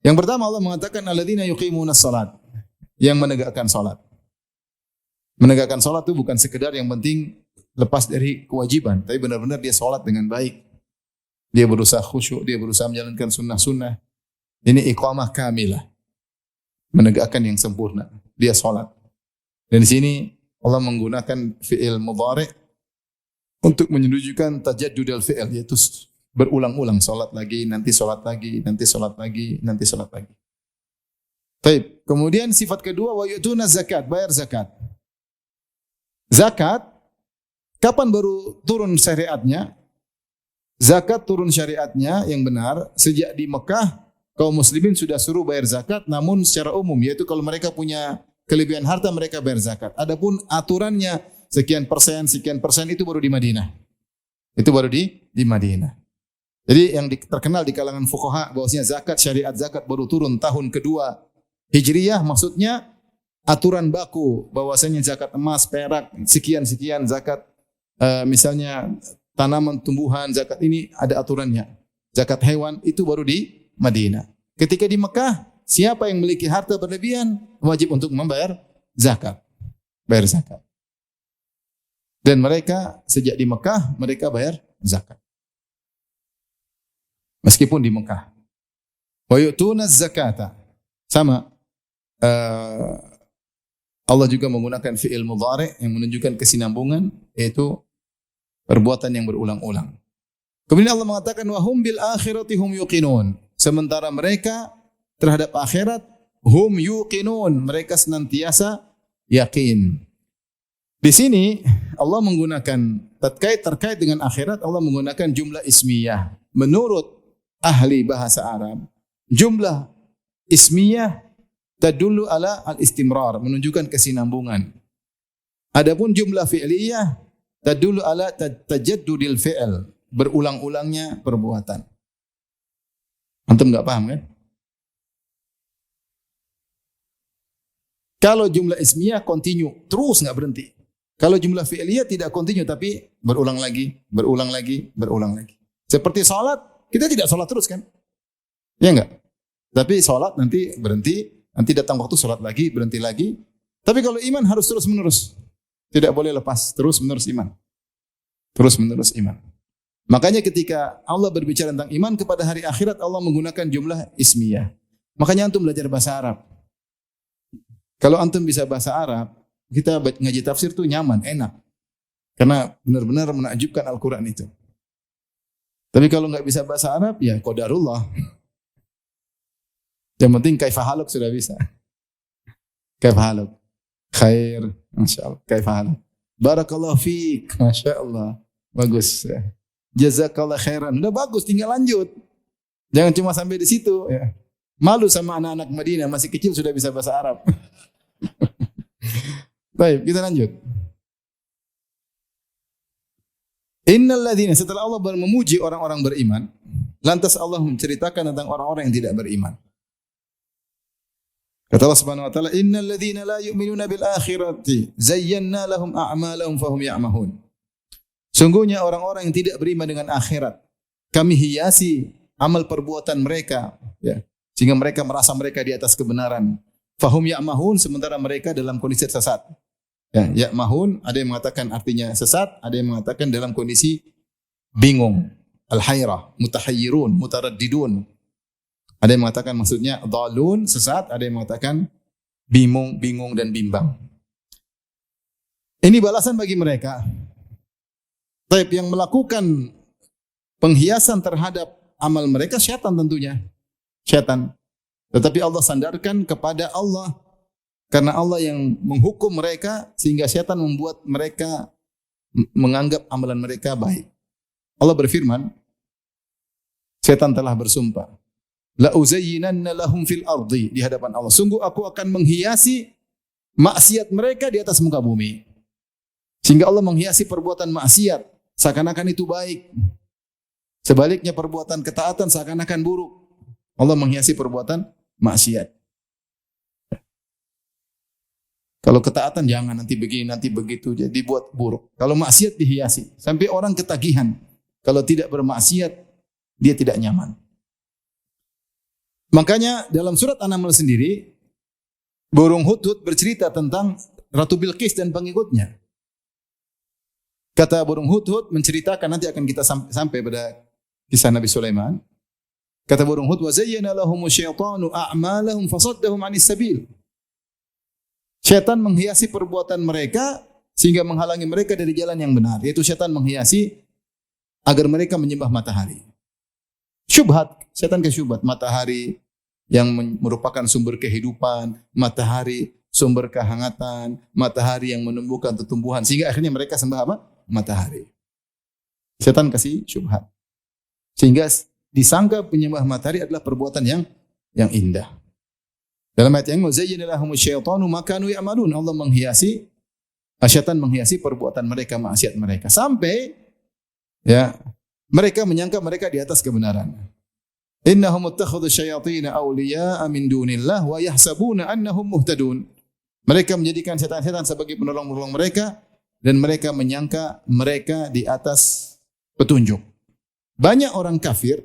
Yang pertama Allah mengatakan alladzina yuqimunas salat, yang menegakkan salat. Menegakkan salat itu bukan sekedar yang penting lepas dari kewajiban, tapi benar-benar dia salat dengan baik. Dia berusaha khusyuk, dia berusaha menjalankan sunnah-sunnah. Ini iqamah kamilah. Menegakkan yang sempurna. Dia salat. Dan di sini Allah menggunakan fi'il mudhari' untuk menunjukkan tajaddud al-fi'il, yaitu berulang-ulang, salat lagi, nanti salat lagi, nanti salat lagi, nanti salat lagi. Baik. Kemudian sifat kedua, wa yu'tuna zakat, bayar zakat. Zakat kapan baru turun syariatnya? Zakat turun syariatnya yang benar sejak di Mekah kaum muslimin sudah suruh bayar zakat, namun secara umum, yaitu kalau mereka punya kelebihan harta mereka bayar zakat. Adapun aturannya sekian persen itu baru di Madinah. Itu baru di Madinah. Jadi yang terkenal di kalangan fuqaha bahwasanya syariat zakat baru turun tahun kedua Hijriyah, maksudnya aturan baku bahwasanya zakat emas, perak, sekian-sekian, zakat misalnya tanaman tumbuhan, zakat ini ada aturannya. Zakat hewan itu baru di Madinah. Ketika di Mekah, siapa yang memiliki harta berlebihan wajib untuk membayar zakat. Bayar zakat. Dan mereka sejak di Mekah mereka bayar zakat. Meskipun di Mekah. Wa yu'tuna zakata. Sama. Allah juga menggunakan fi'il mudhari' yang menunjukkan kesinambungan, yaitu perbuatan yang berulang-ulang. Kemudian Allah mengatakan wa hum bil akhirati hum yuqinun. Sementara mereka terhadap akhirat hum yuqinun, mereka senantiasa yakin. Di sini Allah menggunakan terkait dengan akhirat, Allah menggunakan jumlah ismiyah. Menurut ahli bahasa Arab, jumlah ismiyah tadullu ala al-istimrar, menunjukkan kesinambungan. Adapun jumlah fi'liyah tadullu ala tajaddudil fi'l, berulang-ulangnya perbuatan. Antum enggak paham kan? Kalau jumlah ismiyah continue, terus enggak berhenti. Kalau jumlah fi'liyah tidak continue tapi berulang lagi, berulang lagi, berulang lagi. Seperti salat, kita tidak salat terus kan? Ya enggak? Tapi salat nanti berhenti, nanti datang waktu salat lagi, berhenti lagi. Tapi kalau iman harus terus-menerus. Tidak boleh lepas, terus-menerus iman. Terus-menerus iman. Makanya ketika Allah berbicara tentang iman kepada hari akhirat, Allah menggunakan jumlah ismiyah. Makanya antum belajar bahasa Arab. Kalau antum bisa bahasa Arab, kita ngaji tafsir tuh nyaman, enak. Karena benar-benar menakjubkan Al-Quran itu. Tapi kalau nggak bisa bahasa Arab, ya qadarullah. Yang penting kaifahaluk sudah bisa. Kaifahaluk. Khair, Masya Allah. Kaifahaluk. Barakallahu fiik, Masya Allah. Bagus. Jazakallah khairan. Udah bagus, tinggal lanjut. Jangan cuma sampai di situ. Ya. Malu sama anak-anak Madinah, masih kecil sudah bisa bahasa Arab. Baik, kita lanjut. Innal ladzina, setelah Allah memuji orang-orang beriman, lantas Allah menceritakan tentang orang-orang yang tidak beriman. Kata Allah Subhanahu wa taala, innal ladzina la yu'minuna bil akhirati zayyana lahum a'malahum fahum ya'mahun. Sungguhnya orang-orang yang tidak beriman dengan akhirat, kami hiasi amal perbuatan mereka, ya, sehingga mereka merasa mereka di atas kebenaran. Fahum ya'mahun, sementara mereka dalam kondisi sesat. Ya, ya'mahun ada yang mengatakan artinya sesat, ada yang mengatakan dalam kondisi bingung. Al-hayrah, mutahayyirun, mutaraddidun. Ada yang mengatakan maksudnya dhalun, sesat, ada yang mengatakan bingung dan bimbang. Ini balasan bagi mereka. Taib yang melakukan penghiasan terhadap amal mereka syaitan tentunya. Syaitan. Tetapi Allah sandarkan kepada Allah karena Allah yang menghukum mereka sehingga syaitan membuat mereka menganggap amalan mereka baik. Allah berfirman, syaitan telah bersumpah, la uzayyinanna lahum fil ardi, di hadapan Allah, sungguh aku akan menghiasi maksiat mereka di atas muka bumi. Sehingga Allah menghiasi perbuatan maksiat seakan-akan itu baik. Sebaliknya perbuatan ketaatan seakan-akan buruk. Allah menghiasi perbuatan maksiat. Kalau ketaatan jangan nanti begini, nanti begitu, jadi dibuat buruk. Kalau maksiat dihiasi, sampai orang ketagihan. Kalau tidak bermaksiat, dia tidak nyaman. Makanya dalam surat An-Naml sendiri, burung hudhud bercerita tentang Ratu Bilqis dan pengikutnya. Kata burung hudhud menceritakan, nanti akan kita sampai pada kisah Nabi Sulaiman. Kata burung hudhud, wa zayyana lahumu syaitanu a'malahum fasaddahum 'anis sabil. Syaitan menghiasi perbuatan mereka sehingga menghalangi mereka dari jalan yang benar. Yaitu syaitan menghiasi agar mereka menyembah matahari. Syubhat, syaitan ke syubhat. Matahari yang merupakan sumber kehidupan, matahari sumber kehangatan, matahari yang menumbuhkan tumbuhan. Sehingga akhirnya mereka sembah apa? Matahari. Syaitan kasih syubhat. Sehingga disangka penyembah matahari adalah perbuatan yang indah. Dalam ayat yang zayyana lahumu syaitanu ma kanu ya'malun, Allah menghiasi, syaitan menghiasi perbuatan mereka, maksiat mereka, sampai ya mereka menyangka mereka di atas kebenaran. Innahum ittakhadhu syayatin awliya'a min dunillah wa yahsabuna annahum muhtadun. Mereka menjadikan setan-setan sebagai penolong-penolong mereka dan mereka menyangka mereka di atas petunjuk. Banyak orang kafir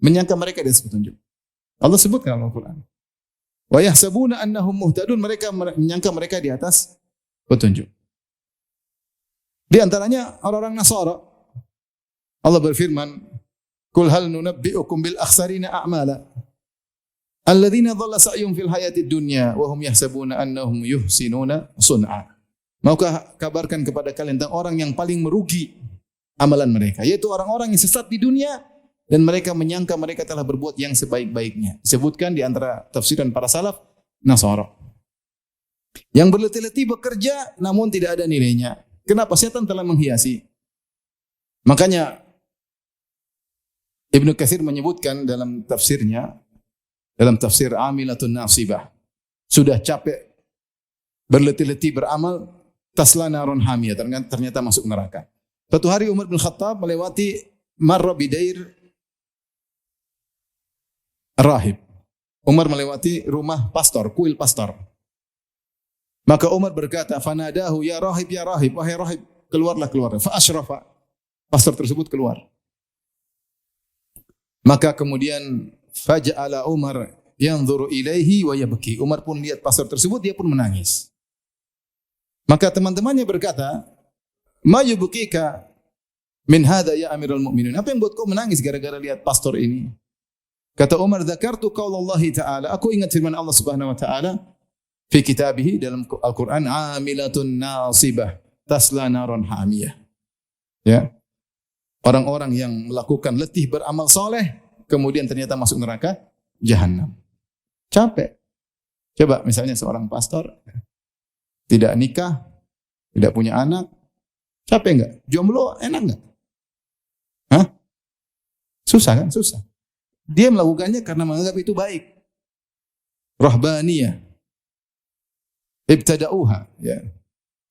menyangka mereka di atas petunjuk. Allah sebutkan dalam Al-Quran. Wa yahsabuna annahum muhtadun, mereka menyangka mereka di atas petunjuk. Di antaranya orang-orang Nasara. Allah berfirman, "Qul hal nunabbi'ukum bil akhsarina a'mala alladzina dhalla sa'yuhum fil hayatid dunya wa hum yahsabuna annahum yuhsinuna sun'a." Maukah kabarkan kepada kalian tentang orang yang paling merugi amalan mereka, yaitu orang-orang yang sesat di dunia dan mereka menyangka mereka telah berbuat yang sebaik-baiknya. Disebutkan di antara tafsiran para salaf, Nasara. Yang berletih-letih bekerja namun tidak ada nilainya. Kenapa? Setan telah menghiasi. Makanya Ibnu Katsir menyebutkan dalam tafsirnya, dalam tafsir Amilatun Nasibah, sudah capek berletih-letih beramal, tasla narun hamiyah, ternyata masuk neraka. Suatu hari Umar bin Khattab melewati marra bidair rahib. Umar melewati rumah pastor, kuil pastor. Maka Umar berkata, "Fanadahu ya rahib, wahai rahib, keluarlah." Fa asyrafa. Pastor tersebut keluar. Maka kemudian faja'ala Umar yanzuru ilaihi wa yabki. Umar pun lihat pastor tersebut, dia pun menangis. Maka teman-temannya berkata, "Ma yubkika min hadza ya Amirul Mukminin?" Apa yang buat kau menangis gara-gara lihat pastor ini? Kata Umar, "Dzakartu qaulallahi ta'ala." Aku ingat firman Allah Subhanahu wa taala fi kitabih, dalam Al-Qur'an, "Amilatun nasibah tasla naron hamiyah." Ya. Orang-orang yang melakukan letih beramal soleh kemudian ternyata masuk neraka jahanam. Capek. Coba misalnya seorang pastor tidak nikah, tidak punya anak, capek enggak? Jomblo enak enggak? Hah? Susah kan? Susah. Dia melakukannya karena menganggap itu baik. Rahbaniyah. Ibtada'uha. Ya.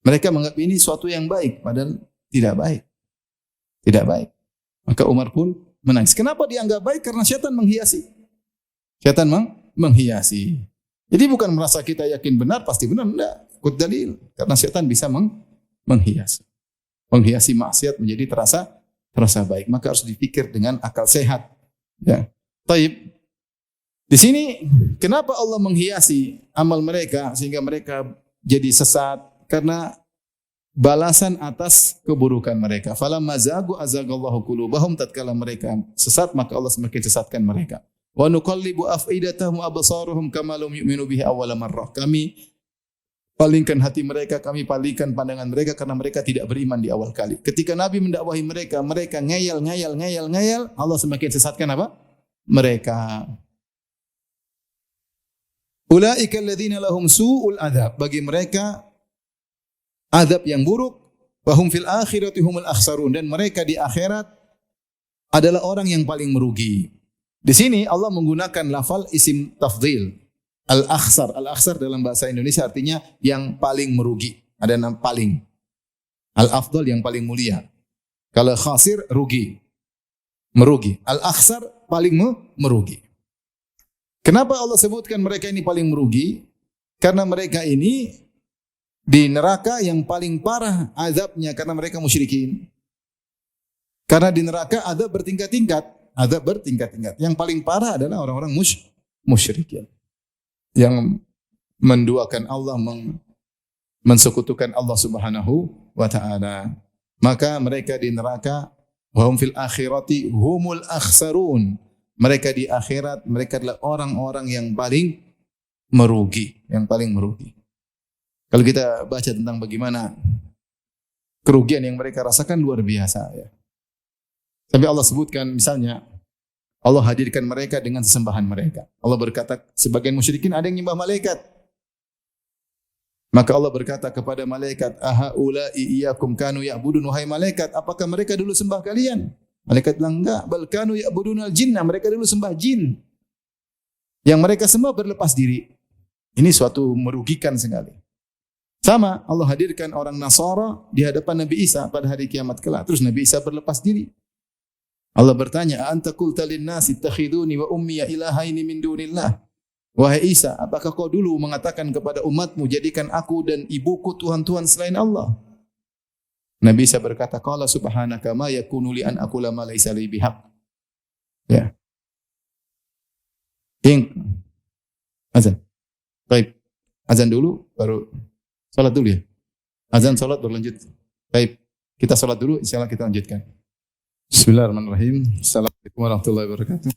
Mereka menganggap ini suatu yang baik, padahal tidak baik. Tidak baik. Maka Umar pun menangis. Kenapa dianggap baik? Karena syaitan menghiasi. Syaitan menghiasi. Jadi bukan merasa kita yakin benar, pasti benar. Tidak. Ikut dalil. Karena syaitan bisa menghiasi. Menghiasi maksiat menjadi terasa baik. Maka harus dipikir dengan akal sehat. Ya. Taib. Di sini, kenapa Allah menghiasi amal mereka sehingga mereka jadi sesat? Karena balasan atas keburukan mereka. Falamma zagu azagallahu qulubahum, tatkala mereka sesat maka Allah semakin sesatkan mereka. Wa nuqallibu afidatahum absaruhum kama lam yu'minu bihi awwala marrah. Kami palingkan hati mereka, kami palingkan pandangan mereka karena mereka tidak beriman di awal kali. Ketika Nabi mendakwahi mereka, mereka ngeyel, Allah semakin sesatkan apa? Mereka. Ulaika alladzina lahum su'ul adzab. Bagi mereka azab yang buruk, wahum fil akhirati humul akhsarun, dan mereka di akhirat adalah orang yang paling merugi. Di sini Allah menggunakan lafal isim tafdhil, al-akhsar. Al-akhsar dalam bahasa Indonesia artinya yang paling merugi. Ada nama paling. Al-afdal yang paling mulia. Kalau khasir rugi, merugi. Al-akhsar paling merugi. Kenapa Allah sebutkan mereka ini paling merugi? Karena mereka ini di neraka yang paling parah azabnya karena mereka musyrikin. Karena di neraka azab bertingkat-tingkat. Yang paling parah adalah orang-orang musyrikin. Yang menduakan Allah, mensekutukan Allah Subhanahu wa taala. Maka mereka di neraka, wa hum fil akhirati humul akhsarun. Mereka di akhirat, mereka adalah orang-orang yang paling merugi, Kalau kita baca tentang bagaimana kerugian yang mereka rasakan luar biasa, ya. Sampai Allah sebutkan misalnya Allah hadirkan mereka dengan sesembahan mereka. Allah berkata, sebagian musyrikin ada yang nyembah malaikat. Maka Allah berkata kepada malaikat, "Ahaula'i iyyakum kanu ya'budun?" Wahai malaikat, apakah mereka dulu sembah kalian? Malaikat bilang, "Enggak, bal kanu ya'budunal jinna." Mereka dulu sembah jin. Yang mereka sembah berlepas diri. Ini suatu merugikan sekali. Sama, Allah hadirkan orang Nasara di hadapan Nabi Isa pada hari kiamat kelak. Terus Nabi Isa berlepas diri. Allah bertanya, "Anta qulta lin-nasi ittakhiduni wa ummiya ilahaini min dunillah?" Wahai Isa, apakah kau dulu mengatakan kepada umatmu, jadikan aku dan ibuku Tuhan-Tuhan selain Allah? Nabi Isa berkata, qala subhanaka ma yakunu li an aqula ma laisa li bihaq. Ya. Azan. Baik. Azan dulu baru salat dulu ya. Azan salat baru lanjut. Baik. Kita salat dulu, insyaallah kita lanjutkan. Bismillahirrahmanirrahim. Assalamualaikum warahmatullahi wabarakatuh.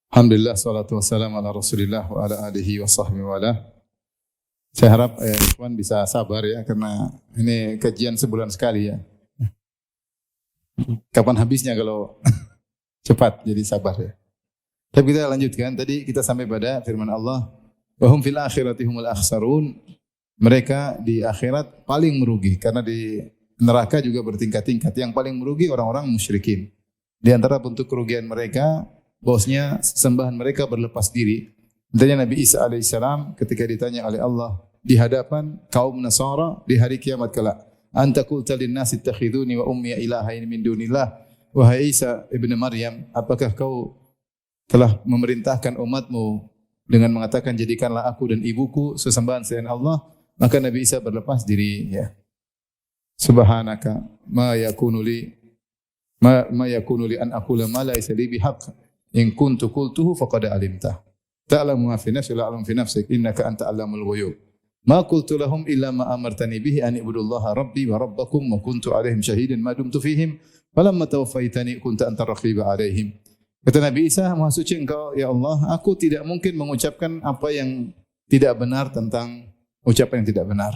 Alhamdulillah, salatu wassalamu ala Rasulillah wa ala alihi wa sahbihi wa ala. Saya harap ikhwan bisa sabar ya, karena ini kajian sebulan sekali ya. Kapan habisnya kalau cepat, jadi sabar ya. Tapi kita lanjutkan, tadi kita sampai pada firman Allah, wa hum fil akhirati humul akhsarun. Mereka di akhirat paling merugi, karena di neraka juga bertingkat-tingkat. Yang paling merugi orang-orang musyrikin. Di antara bentuk kerugian mereka, bahwasanya sembahan mereka berlepas diri. Tentunya Nabi Isa alaihissalam ketika ditanya oleh Allah di hadapan kaum Nasara di hari kiamat kelak, anta qulta lin-nasi ittakhiduni wa ummi ilahain min dunillah. Wahai Isa ibnu Maryam, apakah kau telah memerintahkan umatmu dengan mengatakan jadikanlah aku dan ibuku sesembahan selain Allah? Maka Nabi Isa berlepas diri ya. Subhanaka ma yakunu li an aqula ma laysa li bihaq. In kuntu qultuhu faqad alimta. Ta'lamu ma fi nafsi la a'lamu fi nafsik innaka anta 'allamul ghuyub. Ma qultu lahum illa ma amartani bihi an ibudullaha rabbi wa rabbakum wa kuntu 'alaihim shahidan ma dumtu fihim falamma tawaffaitani kunta anta raqiba 'alaihim. Kata Nabi Isa, Maha suci Engkau ya Allah, aku tidak mungkin mengucapkan apa yang tidak benar tentang ucapan yang tidak benar.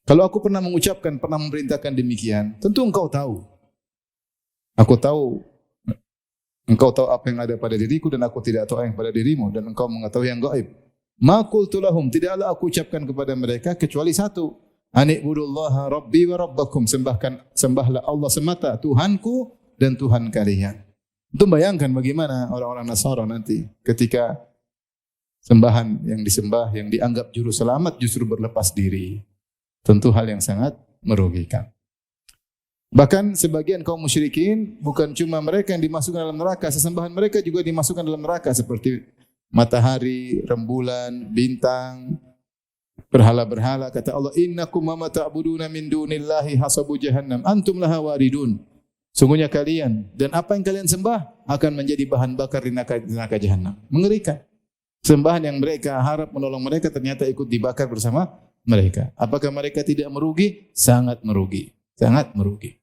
Kalau aku pernah mengucapkan, pernah memerintahkan demikian, tentu Engkau tahu. Aku tahu. Engkau tahu apa yang ada pada diriku dan aku tidak tahu apa yang pada dirimu, dan engkau mengetahui yang gaib. Ma qultu lahum, tidaklah aku ucapkan kepada mereka kecuali satu. Ani'budullaha rabbi wa rabbakum, sembahlah Allah semata, Tuhanku dan Tuhan kalian. Itu bayangkan bagaimana orang-orang Nasara nanti ketika sembahan yang disembah, yang dianggap juru selamat justru berlepas diri. Tentu hal yang sangat merugikan. Bahkan sebagian kaum musyrikin, bukan cuma mereka yang dimasukkan dalam neraka, sesembahan mereka juga dimasukkan dalam neraka seperti matahari, rembulan, bintang, berhala-berhala. Kata Allah, innakum ma ta'buduna min dunillahi hasabu jahannam antum laha waridun. Sungguhnya kalian dan apa yang kalian sembah akan menjadi bahan bakar di neraka jahannam. Mengerikan. Sembahan yang mereka harap menolong mereka ternyata ikut dibakar bersama mereka. Apakah mereka tidak merugi? Sangat merugi. Sangat merugi.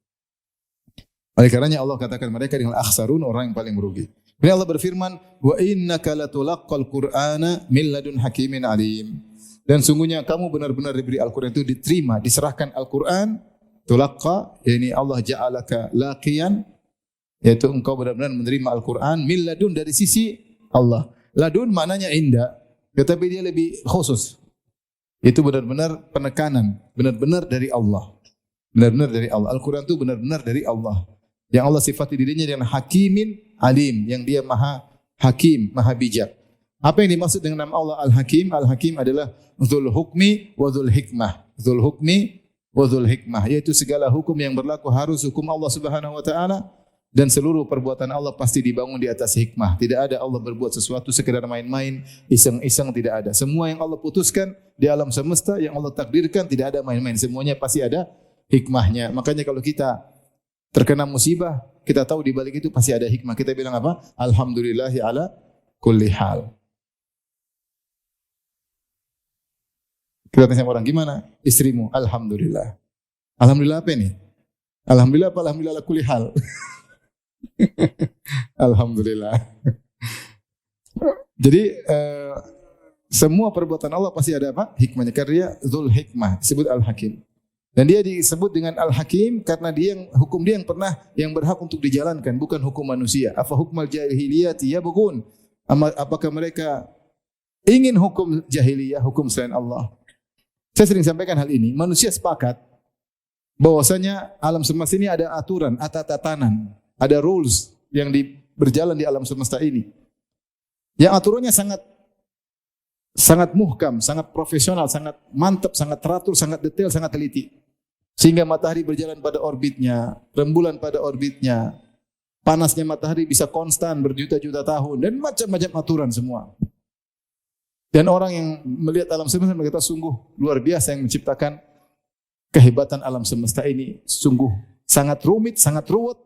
Oleh karenanya Allah katakan mereka dengan akhsarun, orang yang paling merugi. Kemudian Allah berfirman, wa innaka latulaqqal qur'ana min ladun hakimin alim. Dan sungguhnya kamu benar-benar diberi Al-Qur'an itu diterima, diserahkan Al-Qur'an, tulaqqa, yakni Allah ja'alaka laqiyan, yaitu engkau benar-benar menerima Al-Qur'an min ladun, dari sisi Allah. Ladun maknanya indah, tetapi dia lebih khusus. Itu benar-benar penekanan, benar-benar dari Allah. Benar-benar dari Allah. Al-Quran itu benar-benar dari Allah. Yang Allah sifati dirinya dengan hakimin alim, yang dia maha hakim, maha bijak. Apa yang dimaksud dengan nama Allah Al-Hakim? Al-Hakim adalah Dzul Hukmi wa Dzul Hikmah. Dzul Hukmi wa Dzul Hikmah, yaitu segala hukum yang berlaku harus hukum Allah Subhanahu wa taala, dan seluruh perbuatan Allah pasti dibangun di atas hikmah. Tidak ada Allah berbuat sesuatu sekedar main-main, iseng-iseng, tidak ada. Semua yang Allah putuskan di alam semesta, yang Allah takdirkan, tidak ada main-main. Semuanya pasti ada hikmahnya. Makanya kalau kita terkena musibah, kita tahu di balik itu pasti ada hikmah. Kita bilang apa? Alhamdulillahi ala kulli hal. Kita tanya sama orang, gimana istrimu? Alhamdulillah. Alhamdulillah apa ini? Alhamdulillah apa alhamdulillah ala kulli hal? Alhamdulillah. Jadi semua perbuatan Allah pasti ada apa? Hikmahnya. Karena dia Dzul Hikmah, disebut Al-Hakim. Dan dia disebut dengan Al-Hakim karena hukum dia yang berhak untuk dijalankan, bukan hukum manusia. Afa hukmal jahiliyati yabghun? Apakah mereka ingin hukum jahiliyah, hukum selain Allah? Saya sering sampaikan hal ini. Manusia sepakat bahwasanya alam semesta ini ada aturan, ada tatanan, ada rules yang berjalan di alam semesta ini. Yang aturannya sangat muhkam, sangat profesional, sangat mantap, sangat teratur, sangat detail, sangat teliti. Sehingga matahari berjalan pada orbitnya, rembulan pada orbitnya, panasnya matahari bisa konstan berjuta-juta tahun, dan macam-macam aturan semua. Dan orang yang melihat alam semesta berkata, sungguh luar biasa yang menciptakan kehebatan alam semesta ini. Sungguh sangat rumit, sangat ruwet.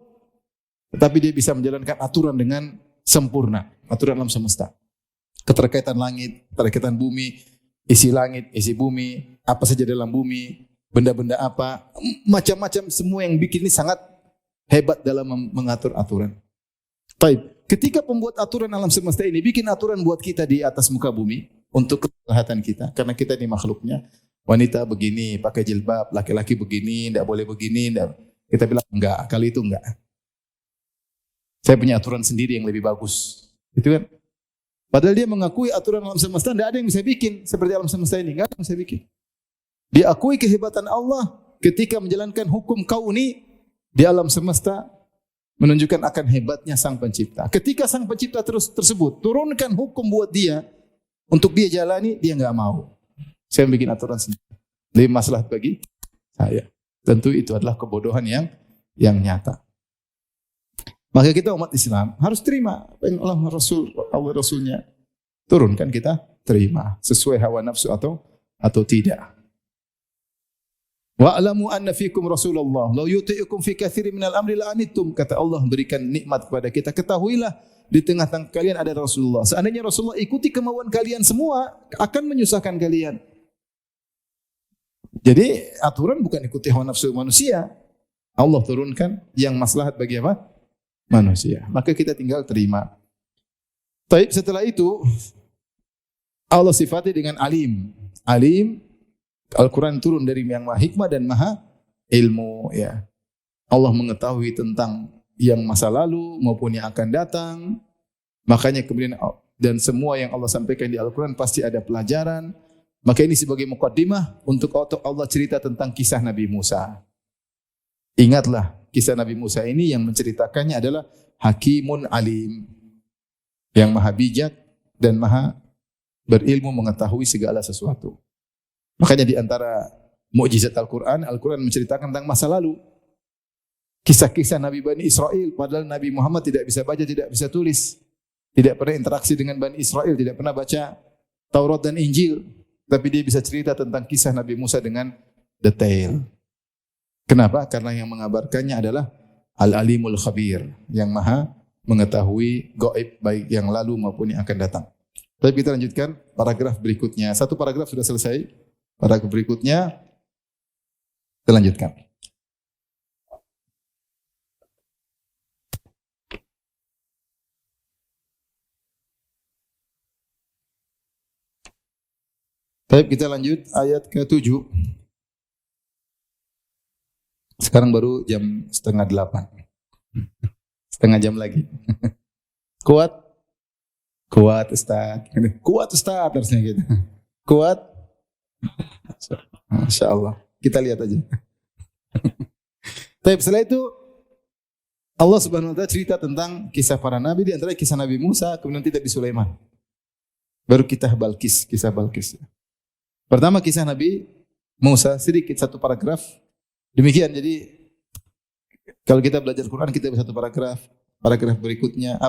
Tetapi dia bisa menjalankan aturan dengan sempurna. Aturan alam semesta. Keterkaitan langit, keterkaitan bumi, isi langit, isi bumi, apa saja dalam bumi, benda-benda apa, macam-macam semua yang bikin ini sangat hebat dalam mengatur aturan. Baik, ketika pembuat aturan alam semesta ini bikin aturan buat kita di atas muka bumi untuk kesehatan kita, karena kita ini makhluknya, wanita begini, pakai jilbab, laki-laki begini, tidak boleh begini, enggak. Kita bilang enggak, kali itu enggak. Saya punya aturan sendiri yang lebih bagus. Itu kan? Padahal dia mengakui aturan alam semesta, tidak ada yang bisa bikin seperti alam semesta ini, enggak ada yang bisa bikin. Dia akui kehebatan Allah ketika menjalankan hukum kauni di alam semesta, menunjukkan akan hebatnya Sang Pencipta. Ketika Sang Pencipta tersebut turunkan hukum buat dia untuk dia jalani, dia enggak mau. Saya bikin aturan sendiri. Lebih maslahat bagi saya. Tentu itu adalah kebodohan yang nyata. Maka kita umat Islam harus terima apa yang Allah Rasulnya turunkan, kita terima sesuai hawa nafsu atau tidak. Wa'lamu anna fikum Rasulullah law yuti'ukum fi katsirin minal amri la'anittum, kata Allah berikan nikmat kepada kita. Ketahuilah di tengah-tengah kalian ada Rasulullah. Seandainya Rasulullah ikuti kemauan kalian semua, akan menyusahkan kalian. Jadi aturan bukan ikuti hawa nafsu manusia. Allah turunkan yang maslahat bagi apa? Manusia. Maka kita tinggal terima. Taib, setelah itu Allah sifati dengan alim. Alim, Al-Quran turun dari yang maha hikmah dan maha ilmu. Ya. Allah mengetahui tentang yang masa lalu maupun yang akan datang. Makanya kemudian dan semua yang Allah sampaikan di Al-Quran pasti ada pelajaran. Maka ini sebagai muqaddimah untuk Allah cerita tentang kisah Nabi Musa. Ingatlah, kisah Nabi Musa ini yang menceritakannya adalah Hakimun Alim. Yang maha bijak dan maha berilmu mengetahui segala sesuatu. Makanya di antara mukjizat Al-Quran, Al-Quran menceritakan tentang masa lalu. Kisah-kisah Nabi Bani Israel, padahal Nabi Muhammad tidak bisa baca, tidak bisa tulis. Tidak pernah interaksi dengan Bani Israel, tidak pernah baca Taurat dan Injil. Tapi dia bisa cerita tentang kisah Nabi Musa dengan detail. Kenapa? Karena yang mengabarkannya adalah Al-Alimul Khabir, yang maha mengetahui gaib baik yang lalu maupun yang akan datang. Tapi kita lanjutkan paragraf berikutnya. Satu paragraf sudah selesai. Paragraf berikutnya kita lanjutkan. Baik, kita lanjut ayat ke-7. Sekarang baru jam 7:30. Setengah jam lagi. Kuat? Kuat Ustaz. Kuat Ustaz harusnya gitu. Kuat? Masya Allah. Kita lihat aja. Tapi setelah itu Allah Subhanahu wa taala cerita tentang kisah para nabi, di antara kisah Nabi Musa, kemudian nanti Nabi Sulaiman. Baru kisah Balkis. Pertama kisah Nabi Musa, sedikit satu paragraf. Demikian, jadi kalau kita belajar Quran kita bisa satu paragraf. Paragraf berikutnya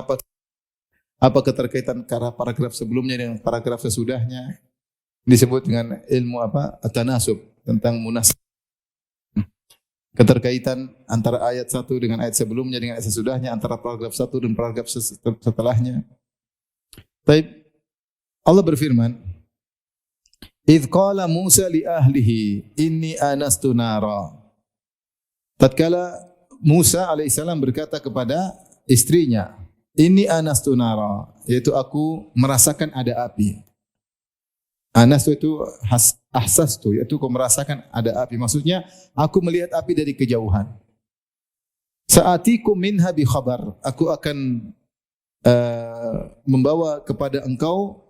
apa keterkaitan paragraf sebelumnya dengan paragraf sesudahnya. Disebut dengan ilmu apa? At-tanasub, tentang munasabah. Keterkaitan antara ayat 1 dengan ayat sebelumnya dengan ayat sesudahnya, antara paragraf 1 dan paragraf setelahnya. Baik. Allah berfirman, "Idz qala Musa li ahlihi inni anastu nara." Tatkala Musa alaihissalam berkata kepada istrinya, "Inni anastu nara," yaitu aku merasakan ada api. Anas itu ahsastu, yaitu aku merasakan ada api. Maksudnya, aku melihat api dari kejauhan. Sa'atikum minha bi khabar. Aku akan membawa kepada engkau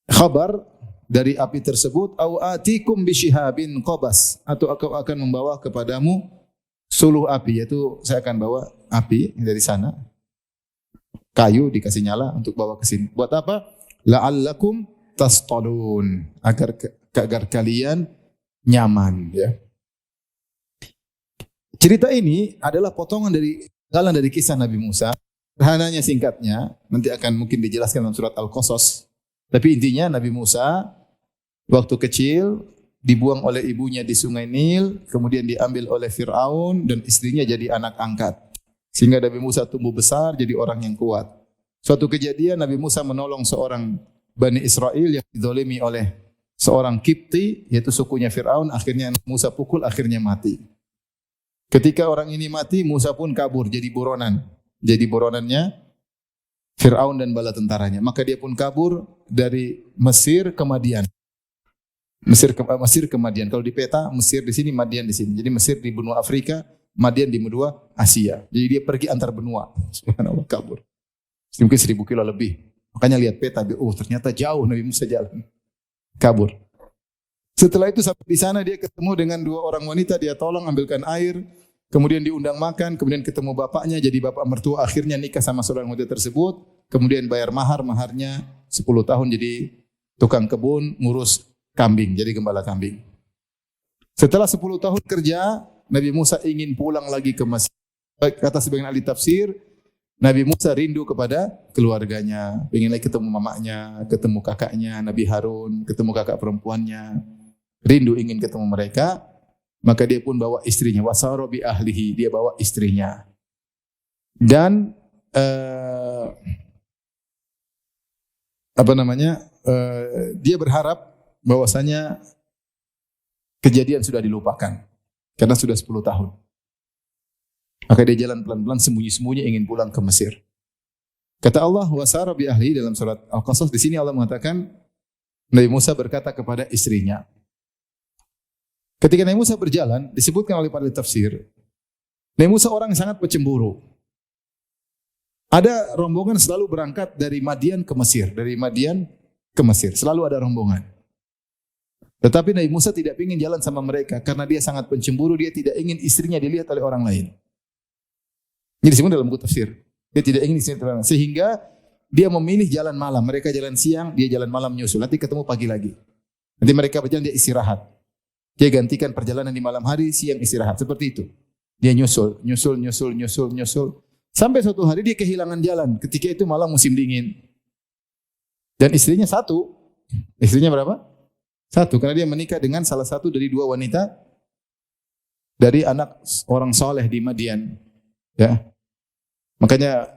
khabar dari api tersebut. Au atikum bi shihabin qabas. Atau aku akan membawa kepadamu suluh api. Yaitu saya akan bawa api dari sana. Kayu dikasih nyala untuk bawa ke sini. Buat apa? La'allakum tastalun, agar kalian nyaman, ya. Cerita ini adalah potongan dari kisah Nabi Musa. Sederhananya, singkatnya, nanti akan mungkin dijelaskan dalam surat Al-Qasas. Tapi intinya Nabi Musa waktu kecil dibuang oleh ibunya di Sungai Nil, kemudian diambil oleh Fir'aun dan istrinya jadi anak angkat. Sehingga Nabi Musa tumbuh besar jadi orang yang kuat. Suatu kejadian Nabi Musa menolong seorang Bani Israel yang dizalimi oleh seorang Kipti, yaitu sukunya Fir'aun. Akhirnya Musa pukul, akhirnya mati. Ketika orang ini mati, Musa pun kabur jadi buronan. Jadi buronannya Fir'aun dan bala tentaranya. Maka dia pun kabur dari Mesir ke Madian. Mesir ke Madian. Kalau di peta, Mesir di sini, Madian di sini. Jadi Mesir di benua Afrika, Madian di benua Asia. Jadi dia pergi antar benua. Subhanallah, kabur. Mungkin 1000 kilo lebih. Makanya lihat peta, oh ternyata jauh Nabi Musa jalan. Kabur. Setelah itu sampai di sana dia ketemu dengan 2 orang wanita, dia tolong ambilkan air, kemudian diundang makan, kemudian ketemu bapaknya, jadi bapak mertua akhirnya nikah sama seorang wanita tersebut, kemudian bayar maharnya 10 tahun jadi tukang kebun, ngurus kambing, jadi gembala kambing. Setelah 10 tahun kerja, Nabi Musa ingin pulang lagi ke Mesir. Kata sebagian ahli tafsir, Nabi Musa rindu kepada keluarganya, ingin lagi ketemu mamanya, ketemu kakaknya, Nabi Harun, ketemu kakak perempuannya. Rindu ingin ketemu mereka, maka dia pun bawa istrinya, wasara bi ahlihi, dia bawa istrinya. Dan dia berharap bahwasanya kejadian sudah dilupakan karena sudah 10 tahun. Maka dia jalan pelan-pelan sembunyi-sembunyi ingin pulang ke Mesir. Kata Allah wasara bi ahli dalam surat Al-Qasas, di sini Allah mengatakan Nabi Musa berkata kepada istrinya. Ketika Nabi Musa berjalan, disebutkan oleh para tafsir, Nabi Musa orang yang sangat pecemburu. Ada rombongan selalu berangkat dari Madian ke Mesir, dari Madian ke Mesir, selalu ada rombongan. Tetapi Nabi Musa tidak ingin jalan sama mereka karena dia sangat pencemburu, dia tidak ingin istrinya dilihat oleh orang lain. Ini disebut dalam buku tafsir. Dia tidak ingin istrinya dilihat, sehingga dia memilih jalan malam. Mereka jalan siang, dia jalan malam nyusul. Nanti ketemu pagi lagi. Nanti mereka berjalan, dia istirahat. Dia gantikan perjalanan di malam hari, siang istirahat. Seperti itu. Dia nyusul. Sampai suatu hari dia kehilangan jalan. Ketika itu malam musim dingin. Dan istrinya 1. Istrinya berapa? 1. Karena dia menikah dengan salah satu dari 2 wanita dari anak orang soleh di Madian. Ya. Makanya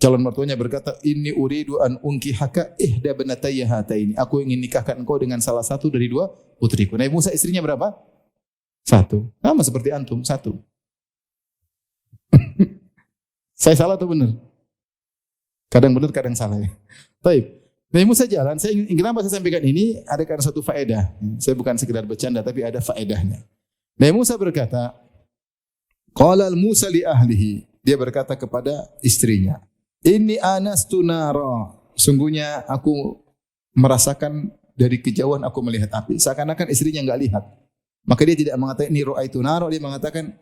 calon mertuanya berkata, "Inni uridu an unkihaka ihda banatayya hataini." Aku ingin nikahkan engkau dengan salah satu dari 2 putriku. Nabi Musa istrinya berapa? 1. Sama seperti antum, 1. Saya salah atau benar? Kadang benar, kadang salah ya. Baik. Nabi Musa jalan, kenapa saya sampaikan ini? Ada karena satu faedah. Saya bukan sekedar bercanda, tapi ada faedahnya. Nabi Musa berkata, qala Musa li ahlihi. Dia berkata kepada istrinya, "Inni anastu nara." Sungguhnya aku merasakan dari kejauhan aku melihat api. Seakan-akan istrinya enggak lihat. Maka dia tidak mengatakan ini ra'aitu nara, dia mengatakan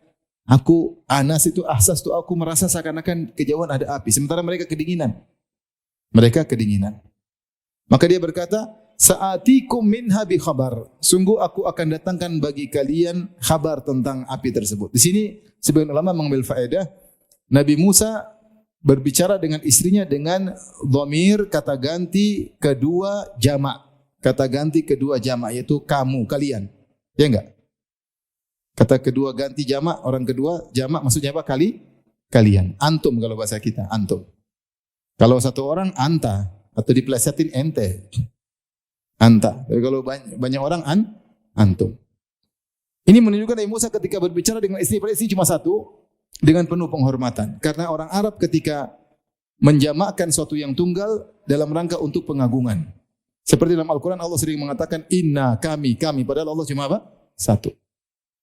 aku anas itu ahsas itu aku merasa seakan-akan kejauhan ada api. Sementara mereka kedinginan. Maka dia berkata, "Sa'atikum minha bi khabar." Sungguh aku akan datangkan bagi kalian kabar tentang api tersebut. Di sini sebagian ulama mengambil faedah Nabi Musa berbicara dengan istrinya dengan dhamir kata ganti kedua jamak. Kata ganti kedua jamak yaitu kamu, kalian. Ya enggak? Kata kedua ganti jamak, orang kedua jamak maksudnya apa? Kalian. Antum kalau bahasa kita, antum. Kalau satu orang anta atau dipelesetin ente. Anta. Tapi kalau banyak orang antum. Ini menunjukkan Nabi Musa ketika berbicara dengan istri cuma 1 dengan penuh penghormatan. Karena orang Arab ketika menjamakkan sesuatu yang tunggal dalam rangka untuk pengagungan. Seperti dalam Al-Quran Allah sering mengatakan inna, kami. Padahal Allah cuma apa? 1.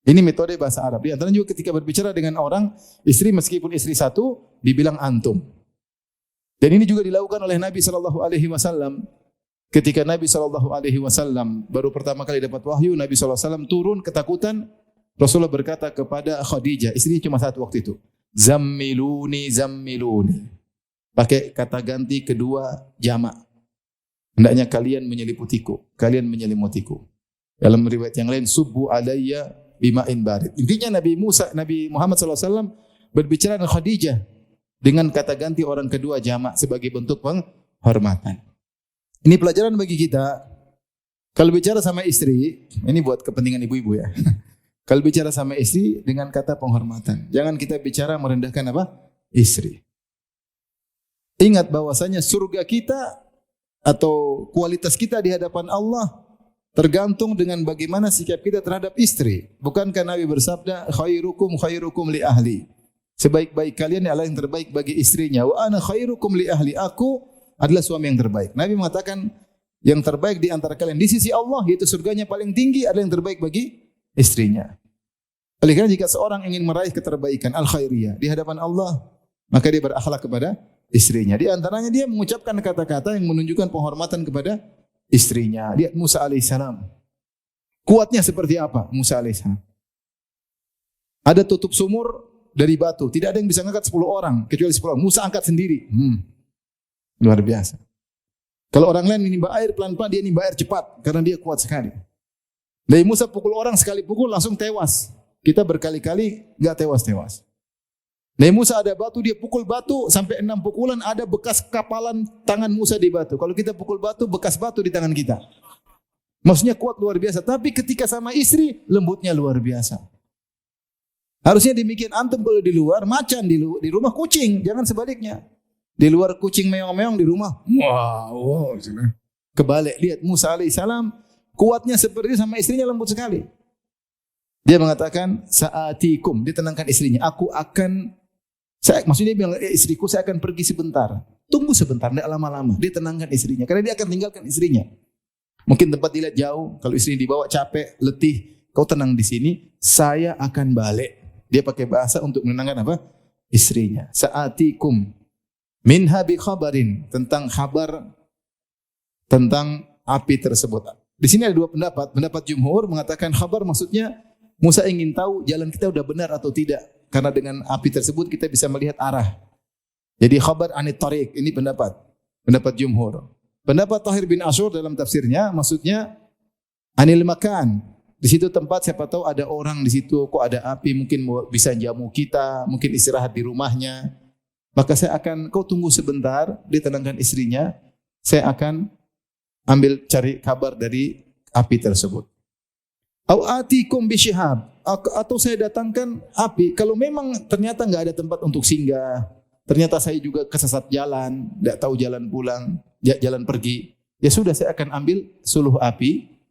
Ini metode bahasa Arab. Di antara juga ketika berbicara dengan orang, istri meskipun istri 1, dibilang antum. Dan ini juga dilakukan oleh Nabi SAW. Ketika Nabi SAW baru pertama kali dapat wahyu, Nabi SAW turun ketakutan. Rasulullah berkata kepada Khadijah, istrinya cuma 1 waktu itu. Zammiluni. Pakai kata ganti kedua jamak. Hendaknya kalian menyelimutiku. Dalam riwayat yang lain, subbu alayya bima'in barid. Intinya Nabi Muhammad SAW berbicara dengan Khadijah dengan kata ganti orang kedua jamak sebagai bentuk penghormatan. Ini pelajaran bagi kita. Kalau bicara sama istri, ini buat kepentingan ibu-ibu ya. Kalau bicara sama istri dengan kata penghormatan. Jangan kita bicara merendahkan apa? Istri. Ingat bahwasanya surga kita atau kualitas kita di hadapan Allah tergantung dengan bagaimana sikap kita terhadap istri. Bukankah Nabi bersabda, khairukum li ahli. Sebaik-baik kalian adalah yang terbaik bagi istrinya. Wa ana khairukum li ahli. Aku adalah suami yang terbaik. Nabi mengatakan yang terbaik di antara kalian di sisi Allah, yaitu surganya paling tinggi, adalah yang terbaik bagi istrinya. Oleh karena jika seorang ingin meraih keterbaikan al-khairiyah di hadapan Allah, maka dia berakhlak kepada istrinya. Di antaranya dia mengucapkan kata-kata yang menunjukkan penghormatan kepada istrinya. Lihat Musa alaihissalam. Kuatnya seperti apa Musa alaihissalam? Ada tutup sumur dari batu. Tidak ada yang bisa angkat 10 orang. Kecuali 10 orang. Musa angkat sendiri. Luar biasa. Kalau orang lain menimba air pelan-pelan, dia nimba air cepat. Karena dia kuat sekali. Dari Musa pukul orang, sekali pukul langsung tewas. Kita berkali-kali enggak tewas-tewas. Nabi Musa ada batu, dia pukul batu sampai 6 pukulan, ada bekas kapalan tangan Musa di batu. Kalau kita pukul batu, bekas batu di tangan kita. Maksudnya kuat luar biasa. Tapi ketika sama istri, lembutnya luar biasa. Harusnya demikian. Antum kalau di luar, macan di rumah kucing. Jangan sebaliknya. Di luar kucing meong-meong, di rumah. Wow. Kebalik. Lihat Musa alaihissalam, kuatnya seperti itu, sama istrinya lembut sekali. Dia mengatakan, sa'atikum. Dia tenangkan istrinya. Maksudnya dia bilang, istriku saya akan pergi sebentar. Tunggu sebentar, tidak lama-lama. Dia tenangkan istrinya. Karena dia akan tinggalkan istrinya. Mungkin tempat dilihat jauh. Kalau istrinya dibawa capek, letih. Kau tenang di sini. Saya akan balik. Dia pakai bahasa untuk menenangkan apa? Istrinya. Sa'atikum. Minha bi khabarin. Tentang kabar. Tentang api tersebut. Di sini ada dua pendapat. Pendapat jumhur mengatakan khabar maksudnya Musa ingin tahu jalan kita sudah benar atau tidak. Karena dengan api tersebut kita bisa melihat arah. Jadi khabar anit tariq. Ini pendapat jumhur. Pendapat Tahir bin Ashur dalam tafsirnya maksudnya anil makan. Di situ tempat siapa tahu ada orang di situ, kok ada api, mungkin bisa jamu kita, mungkin istirahat di rumahnya. Maka kau tunggu sebentar, dia tenangkan istrinya. Saya akan cari kabar dari api tersebut. Au atikum bisyihab, atau saya datangkan api. Kalau memang ternyata enggak ada tempat untuk singgah, ternyata saya juga kesesat jalan, enggak tahu jalan pulang, jalan pergi, ya sudah saya akan ambil suluh api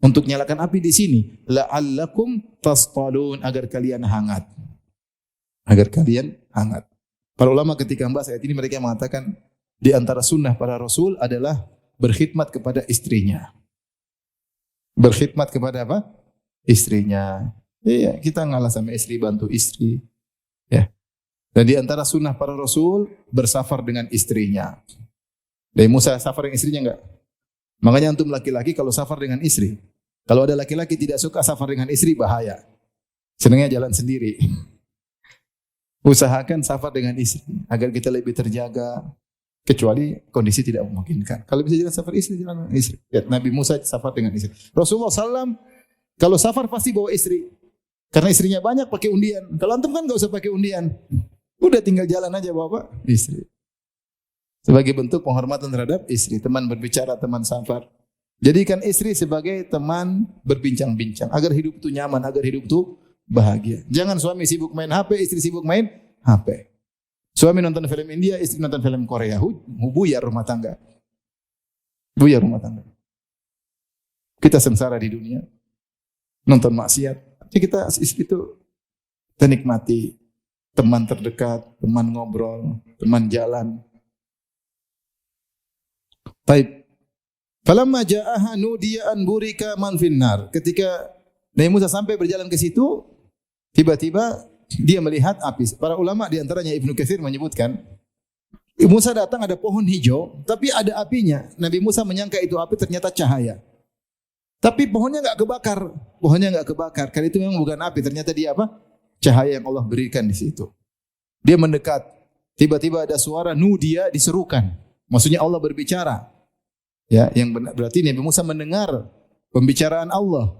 untuk nyalakan api di sini. La'allakum tastalun, agar kalian hangat. Agar kalian hangat. Para ulama ketika membahas ayat ini mereka mengatakan di antara sunnah para rasul adalah berkhidmat kepada istrinya. Berkhidmat kepada apa? Istrinya. Iya, kita ngalah sama istri, bantu istri. Ya. Dan di antara sunnah para rasul bersafar dengan istrinya. Dari Musa safar dengan istrinya enggak? Makanya antum laki-laki kalau safar dengan istri, kalau ada laki-laki tidak suka safar dengan istri bahaya. Senangnya jalan sendiri. Usahakan safar dengan istri agar kita lebih terjaga. Kecuali kondisi tidak memungkinkan. Kalau bisa jalan safar istri, jalan dengan istri. Ya, Nabi Musa safar dengan istri. Rasulullah SAW kalau safar pasti bawa istri. Karena istrinya banyak pakai undian. Kalau antum kan gak usah pakai undian. Udah tinggal jalan aja bawa istri. Sebagai bentuk penghormatan terhadap istri. Teman berbicara, teman safar. Jadikan istri sebagai teman berbincang-bincang. Agar hidup itu nyaman, agar hidup itu bahagia. Jangan suami sibuk main HP, istri sibuk main HP. Suami nonton film India, istri nonton film Korea. Buyar rumah tangga. Buyar rumah tangga. Kita sengsara di dunia. Nonton maksiat. Jadi kita nikmati teman terdekat, teman ngobrol, teman jalan. Baik. Falamma ja'aha nudiya an burika man finnar. Ketika Nabi Musa sampai berjalan ke situ, tiba-tiba dia melihat api. Para ulama di antaranya Ibnu Katsir menyebutkan, Musa datang ada pohon hijau, tapi ada apinya. Nabi Musa menyangka itu api, ternyata cahaya. Tapi pohonnya enggak kebakar. Pohonnya enggak kebakar. Karena itu memang bukan api, ternyata dia apa? Cahaya yang Allah berikan di situ. Dia mendekat. Tiba-tiba ada suara nudia, diserukan. Maksudnya Allah berbicara. Ya, yang benar, berarti Nabi Musa mendengar pembicaraan Allah.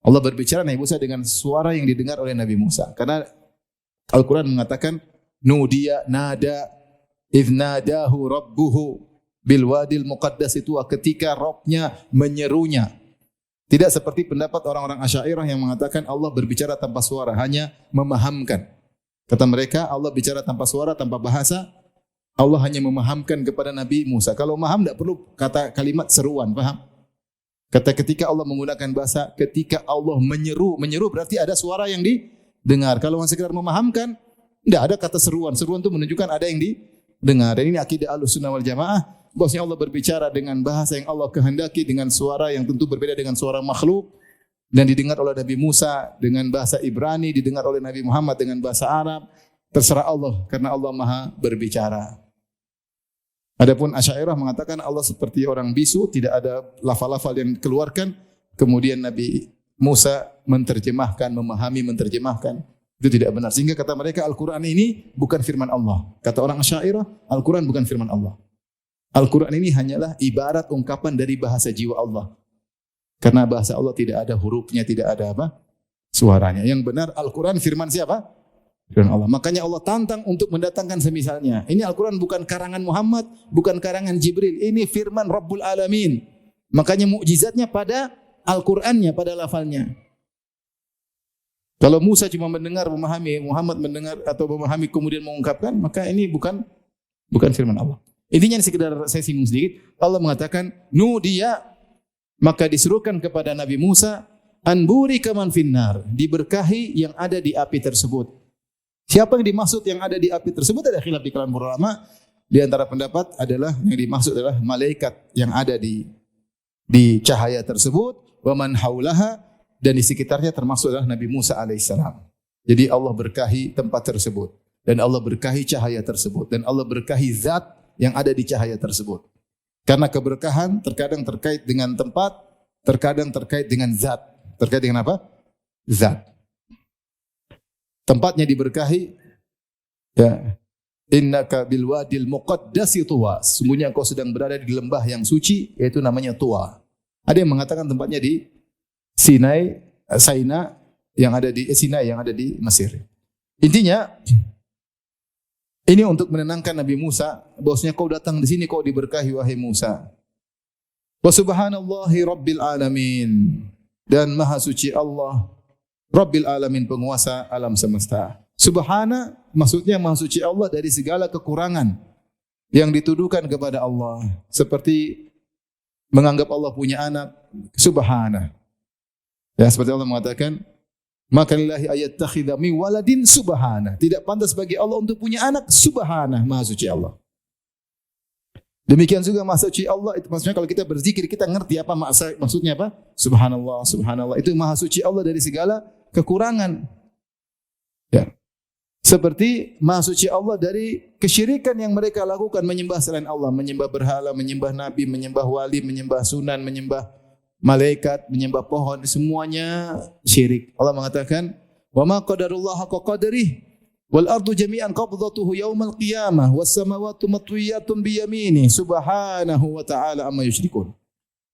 Allah berbicara Nabi Musa dengan suara yang didengar oleh Nabi Musa. Karena Al-Quran mengatakan nudiya nada idh nadahu rabbuhu. bil wadil muqaddas itu ketika Rabb-nya menyerunya. Tidak seperti pendapat orang-orang Asy'ariyah yang mengatakan Allah berbicara tanpa suara, hanya memahamkan. Kata mereka Allah bicara tanpa suara, tanpa bahasa. Allah hanya memahamkan kepada Nabi Musa. Kalau memaham tidak perlu kata kalimat seruan, paham? Kata ketika Allah menggunakan bahasa, ketika Allah menyeru berarti ada suara yang didengar. Kalau hanya sekedar memahamkan, tidak ada kata seruan. Seruan itu menunjukkan ada yang didengar. Dan ini akidah Ahlussunnah wal Jamaah. Bahwasanya Allah berbicara dengan bahasa yang Allah kehendaki, dengan suara yang tentu berbeda dengan suara makhluk, dan didengar oleh Nabi Musa dengan bahasa Ibrani, didengar oleh Nabi Muhammad dengan bahasa Arab. Terserah Allah karena Allah Maha berbicara. Adapun Asy'ariyah mengatakan Allah seperti orang bisu, tidak ada lafal-lafal yang dikeluarkan. Kemudian Nabi Musa menerjemahkan, memahami, menerjemahkan. Itu tidak benar. Sehingga kata mereka Al-Quran ini bukan firman Allah. Kata orang Asy'ariyah, Al-Quran bukan firman Allah. Al-Quran ini hanyalah ibarat ungkapan dari bahasa jiwa Allah. Karena bahasa Allah tidak ada hurufnya, tidak ada apa? Suaranya. Yang benar Al-Quran firman siapa? Firman Allah. Makanya Allah tantang untuk mendatangkan semisalnya. Ini Al-Quran bukan karangan Muhammad, bukan karangan Jibril. Ini firman Rabbul Alamin. Makanya mukjizatnya pada Al-Qurannya, pada lafalnya. Kalau Musa cuma mendengar, memahami, Muhammad mendengar atau memahami kemudian mengungkapkan, maka ini bukan firman Allah. Intinya sekedar saya singgung sedikit. Allah mengatakan, nudiya, maka disuruhkan kepada Nabi Musa, anburi kaman finnar, diberkahi yang ada di api tersebut. Siapa yang dimaksud yang ada di api tersebut? Ada khilaf di kalangan para ulama. Di antara pendapat adalah yang dimaksud adalah malaikat yang ada di cahaya tersebut, wa man haulaha, dan di sekitarnya termasuk adalah Nabi Musa alaihissalam. Jadi Allah berkahi tempat tersebut, dan Allah berkahi cahaya tersebut, dan Allah berkahi zat yang ada di cahaya tersebut. Karena keberkahan terkadang terkait dengan tempat, terkadang terkait dengan zat. Terkait dengan apa? Zat. Tempatnya diberkahi, ya. Innaka bil wadil muqaddasi tuwa. Sungguhnya engkau sedang berada di lembah yang suci, yaitu namanya Tuwa. Ada yang mengatakan tempatnya di Sinai yang ada di Mesir. Intinya ini untuk menenangkan Nabi Musa, bahwasanya kau datang di sini kau diberkahi wahai Musa. Wa subhanallahi rabbil alamin, dan maha suci Allah Rabbil alamin, penguasa alam semesta. Subhana maksudnya maha suci Allah dari segala kekurangan yang dituduhkan kepada Allah, seperti menganggap Allah punya anak, subhana. Ya, seperti Allah mengatakan, maka lillahi ayattakhidha min waladin subhana. Tidak pantas bagi Allah untuk punya anak, subhana, maha suci Allah. Demikian juga maha suci Allah, itu maksudnya kalau kita berzikir kita ngerti apa maksudnya apa? Subhanallah, subhanallah. Itu maha suci Allah dari segala kekurangan. Ya. Seperti maha suci Allah dari kesyirikan yang mereka lakukan, menyembah selain Allah, menyembah berhala, menyembah nabi, menyembah wali, menyembah sunan, menyembah malaikat, menyembah pohon, semuanya syirik. Allah mengatakan, "Wa ma qadarullah haqqa qadrihi wal ardu jami'an qabdatuhu yaumal qiyamah was samawati matwiyatun bi yaminihi subhanahu wa ta'ala amma yusyrikun."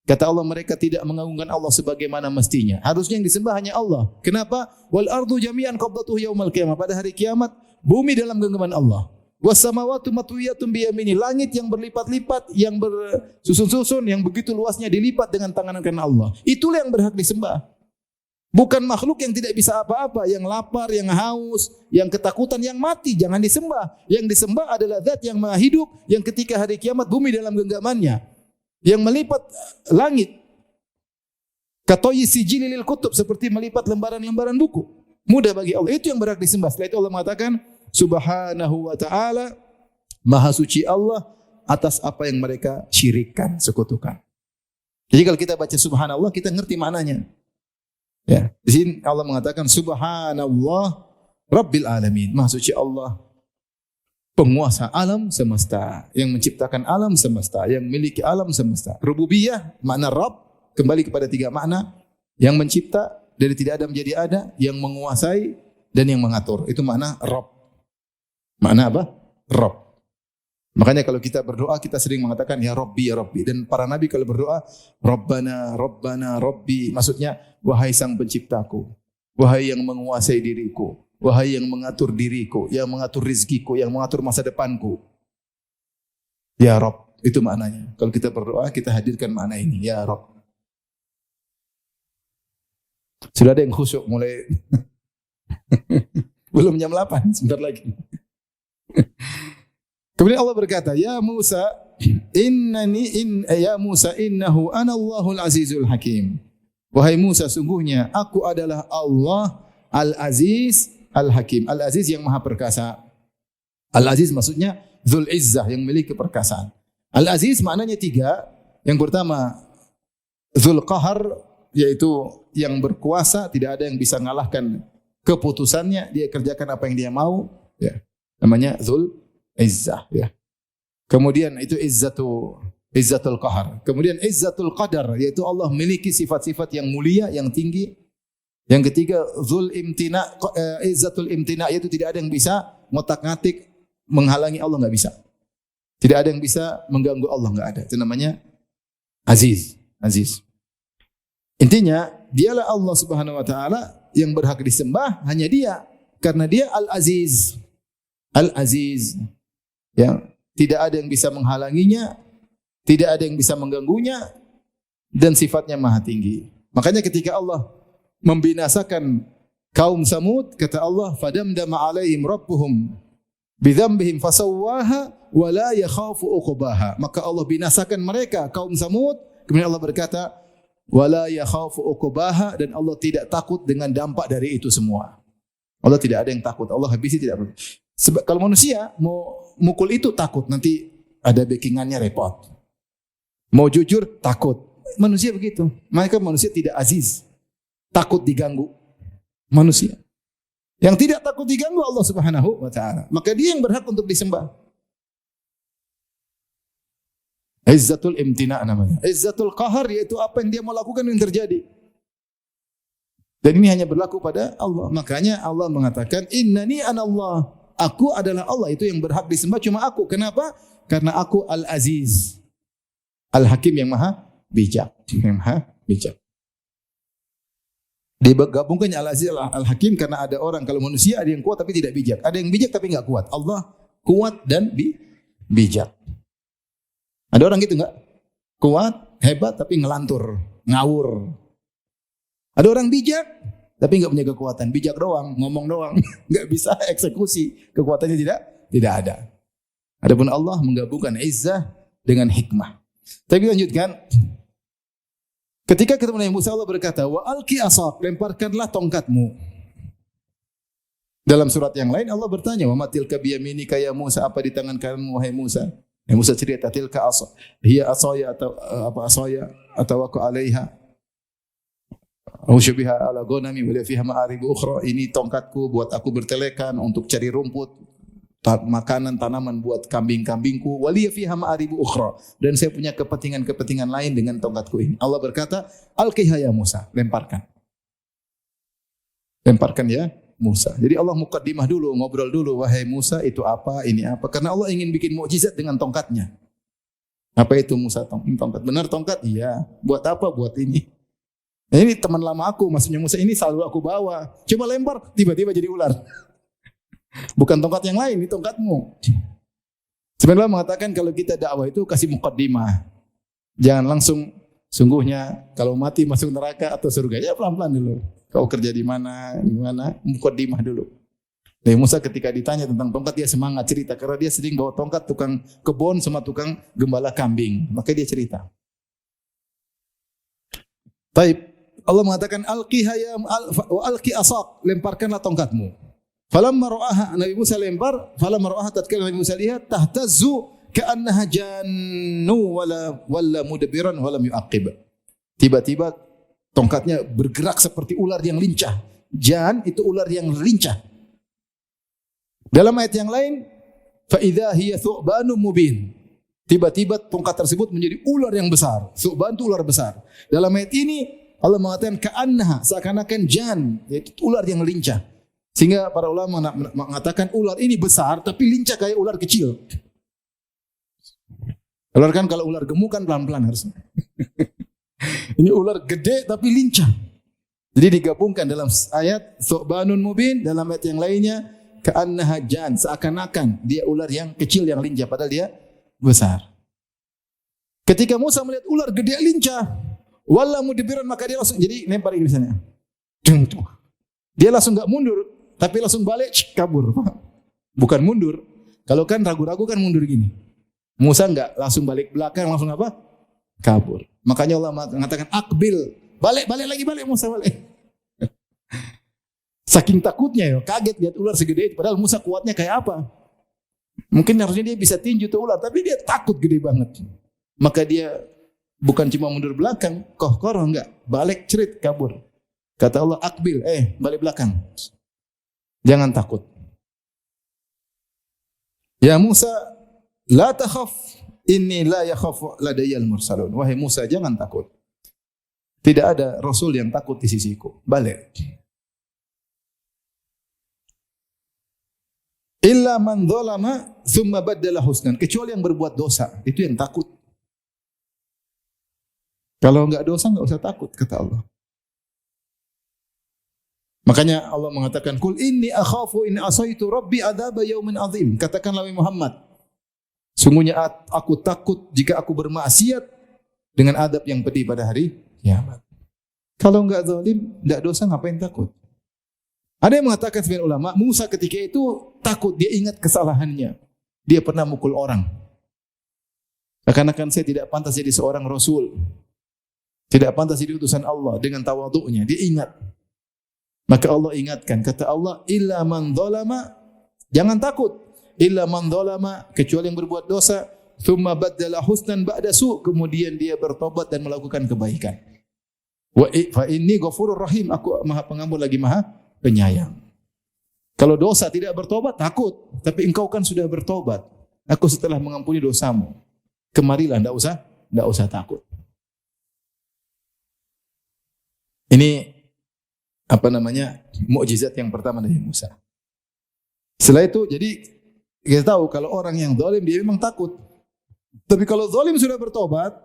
Kata Allah, mereka tidak mengagungkan Allah sebagaimana mestinya. Harusnya yang disembah hanya Allah. Kenapa? Wal ardu jami'an qabdatuhu yaumal qiyamah. Pada hari kiamat, bumi dalam genggaman Allah. Was samawati matwiyatun bi yaminihi. Langit yang berlipat-lipat, yang bersusun-susun, yang begitu luasnya dilipat dengan tangan kanan Allah. Itulah yang berhak disembah. Bukan makhluk yang tidak bisa apa-apa, yang lapar, yang haus, yang ketakutan, yang mati, jangan disembah. Yang disembah adalah zat yang maha hidup, yang ketika hari kiamat bumi dalam genggamannya, yang melipat langit. Katoyi sijili lil kutub, seperti melipat lembaran-lembaran buku. Mudah bagi Allah. Itu yang berhak disembah. Setelah itu Allah mengatakan, subhanahu wa ta'ala, maha suci Allah atas apa yang mereka syirikkan, sekutukan. Jadi kalau kita baca subhanallah, kita ngerti maknanya. Ya, di sini Allah mengatakan subhanallah rabbil alamin, maha suci Allah penguasa alam semesta, yang menciptakan alam semesta, yang memiliki alam semesta. Rububiyah, makna Rabb, kembali kepada tiga makna. Yang mencipta, dari tidak ada menjadi ada, yang menguasai, dan yang mengatur. Itu makna Rabb. Makna apa? Rabb. Makanya kalau kita berdoa, kita sering mengatakan, ya Rabbi, ya Rabbi. Dan para nabi kalau berdoa, Rabbana, Rabbana, Rabbi. Maksudnya, wahai sang penciptaku, wahai yang menguasai diriku, wahai yang mengatur diriku, yang mengatur rizkiku, yang mengatur masa depanku. Ya Rabb. Itu maknanya. Kalau kita berdoa, kita hadirkan makna ini. Ya Rabb. Sudah ada yang khusyuk mulai. Belum jam 8, sebentar lagi. Kemudian Allah berkata, Ya Musa, ya Musa innahu anallahu al-azizul hakim. Wahai Musa, sungguhnya aku adalah Allah al-aziz al-hakim. Al-aziz yang maha perkasa. Al-aziz maksudnya Dzul Izzah, yang memiliki perkasaan. Al-aziz maknanya 3. Yang pertama, Dzul Qahar, yaitu yang berkuasa, tidak ada yang bisa mengalahkan keputusannya, dia kerjakan apa yang dia mau, ya. Namanya Dzul Izzah, ya. Kemudian itu Izzatul Qahar. Kemudian Izzatul Qadar, yaitu Allah memiliki sifat-sifat yang mulia, yang tinggi. Yang ketiga, Dzul Imtina, Izzatul Imtina, yaitu tidak ada yang bisa ngotak-ngatik menghalangi Allah, enggak bisa. Tidak ada yang bisa mengganggu Allah, enggak ada. Itu namanya Aziz. Intinya, dialah Allah Subhanahu wa taala yang berhak disembah, hanya Dia, karena Dia Al-Aziz. Al-Aziz. Ya, tidak ada yang bisa menghalanginya, tidak ada yang bisa mengganggunya, dan sifatnya maha tinggi. Makanya ketika Allah membinasakan kaum Samud, kata Allah, fadamdama alaihim rabbuhum bidzambihim fasawwaha wa la yakhafu uqbaha. Maka Allah binasakan mereka kaum Samud, kemudian Allah berkata wa la yakhafu uqbaha, dan Allah tidak takut dengan dampak dari itu semua. Allah tidak ada yang takut, Allah habisi tidak perlu. Sebab kalau manusia mau mukul itu takut, nanti ada backingannya repot. Mau jujur takut. Manusia begitu. Maka manusia tidak aziz, takut diganggu. Manusia yang tidak takut diganggu Allah Subhanahu wa taala, maka dia yang berhak untuk disembah. Izzatul Imtina namanya. Izzatul Qahar, yaitu apa yang dia mau lakukan yang terjadi. Dan ini hanya berlaku pada Allah. Makanya Allah mengatakan, Innani anallah. Aku adalah Allah, itu yang berhak disembah cuma aku. Kenapa? Karena aku Al-Aziz, Al-Hakim, yang maha bijak. Yang maha bijak. Digabungkan Al-Aziz Al-Hakim karena ada orang, kalau manusia ada yang kuat tapi tidak bijak, ada yang bijak tapi enggak kuat. Allah kuat dan bijak. Ada orang gitu enggak? Kuat, hebat tapi ngelantur, ngawur. Ada orang bijak tapi enggak punya kekuatan, bijak doang, ngomong doang, enggak bisa eksekusi, kekuatannya tidak ada. Adapun Allah menggabungkan izzah dengan hikmah. Tapi lanjutkan. Ketika ketemu Nabi Musa, Allah berkata, wa alqi asak, lemparkanlah tongkatmu. Dalam surat yang lain Allah bertanya, wa matilka biyaminika ya Musa, apa di tangan kananmu wahai Musa? Nabi Musa cerita, tilka asak, hiya asaya atau apa asaya atau aku alaiha. Usbiha ala ghanami wa fiha ma'arib ukhra. Ini tongkatku buat aku bertelekan untuk cari rumput, makanan tanaman buat kambing-kambingku, waliya fiha ma'arib ukhra, dan saya punya kepentingan-kepentingan lain dengan tongkatku ini. Allah berkata, alqiha ya Musa, lemparkan. Lemparkan ya Musa. Jadi Allah mukaddimah dulu, ngobrol dulu, wahai Musa itu apa, ini apa, karena Allah ingin bikin mukjizat dengan tongkatnya. Apa itu Musa tongkat? Benar tongkat? Iya. Buat apa? Buat ini. Nah, ini teman lama aku, maksudnya Musa ini selalu aku bawa. Coba lempar, tiba-tiba jadi ular. Bukan tongkat yang lain, ini tongkatmu. Sebenarnya mengatakan kalau kita dakwah itu kasih mukaddimah. Jangan langsung, sungguhnya kalau mati masuk neraka atau surga, ya pelan-pelan dulu. Kau kerja di mana, mukaddimah dulu. Nabi Musa ketika ditanya tentang tongkat, dia semangat cerita karena dia sering bawa tongkat tukang kebun sama tukang gembala kambing. Maka dia cerita. Taib. Allah mengatakan alqiha ya wa alqi asak, lemparkanlah tongkatmu. Falamma ra'aha, Nabi Musa lempar, falamma ra'aha, tatkala Nabi Musa lihat, tahtazzu ka'annaha jannu wala mudbiran walam yu'aqib. Tiba-tiba tongkatnya bergerak seperti ular yang lincah. Jan itu ular yang lincah. Dalam ayat yang lain, fa idza hiya thu'banun mubin. Tiba-tiba tongkat tersebut menjadi ular yang besar. Thu'ban itu ular besar. Dalam ayat ini Allah mengatakan ka'annaha, seakan-akan jan, yaitu ular yang lincah. Sehingga para ulama mengatakan ular ini besar tapi lincah kayak ular kecil. Ular kan kalau ular gemuk kan pelan-pelan harusnya. Ini ular gede tapi lincah. Jadi digabungkan dalam ayat thu'banun mubin, dalam ayat yang lainnya ka'annaha jan, seakan-akan dia ular yang kecil yang lincah padahal dia besar. Ketika Musa melihat ular gede lincah, walla mudbiran, maka dia langsung jadi lempar ini misalnya. Dia langsung enggak mundur, tapi langsung balik kabur. Bukan mundur. Kalau kan ragu-ragu kan mundur gini. Musa enggak, langsung balik belakang, langsung apa? Kabur. Makanya Allah mengatakan akbil, balik lagi Musa balik. Saking takutnya ya, kaget lihat ular segede itu. Padahal Musa kuatnya kayak apa? Mungkin harusnya dia bisa tinju tuh ular, tapi dia takut gede banget. Maka dia bukan cuma mundur belakang, kohkoroh enggak, balik cerit kabur. Kata Allah akbil, balik belakang. Jangan takut. Ya Musa, la takhaf, inni la yakhafu ladayal mursalun. Wahai Musa, jangan takut. Tidak ada rasul yang takut di sisiku. Balik. Illa man dzalama tsumma baddala husnan. Kecuali yang berbuat dosa, itu yang takut. Kalau enggak dosa enggak usah takut, kata Allah. Makanya Allah mengatakan, "Qul inni akhafu in asaitu rabbi adzaba yaumin adzim." Katakanlah wahai Muhammad, sungguhnya aku takut jika aku bermaksiat dengan adab yang pedih pada hari kiamat. Kalau enggak zalim, enggak dosa, ngapain takut? Ada yang mengatakan sebagian ulama, Musa ketika itu takut, dia ingat kesalahannya. Dia pernah mukul orang. Seakan-akan saya tidak pantas jadi seorang rasul. Tidak pantas jadi utusan Allah dengan tawadhu'nya. Dia ingat. Maka Allah ingatkan. Kata Allah, illa man dzalama, jangan takut. Illa man dzalama, kecuali yang berbuat dosa, thumma baddala husnan ba'da su', kemudian dia bertobat dan melakukan kebaikan. Fa inni ghafurur rahim, aku Maha Pengampun lagi Maha Penyayang. Kalau dosa tidak bertobat, takut. Tapi engkau kan sudah bertobat. Aku setelah mengampuni dosamu. Kemarilah, enggak usah takut. Ini mukjizat yang pertama dari Musa. Setelah itu, jadi kita tahu kalau orang yang zalim dia memang takut. Tapi kalau zalim sudah bertobat,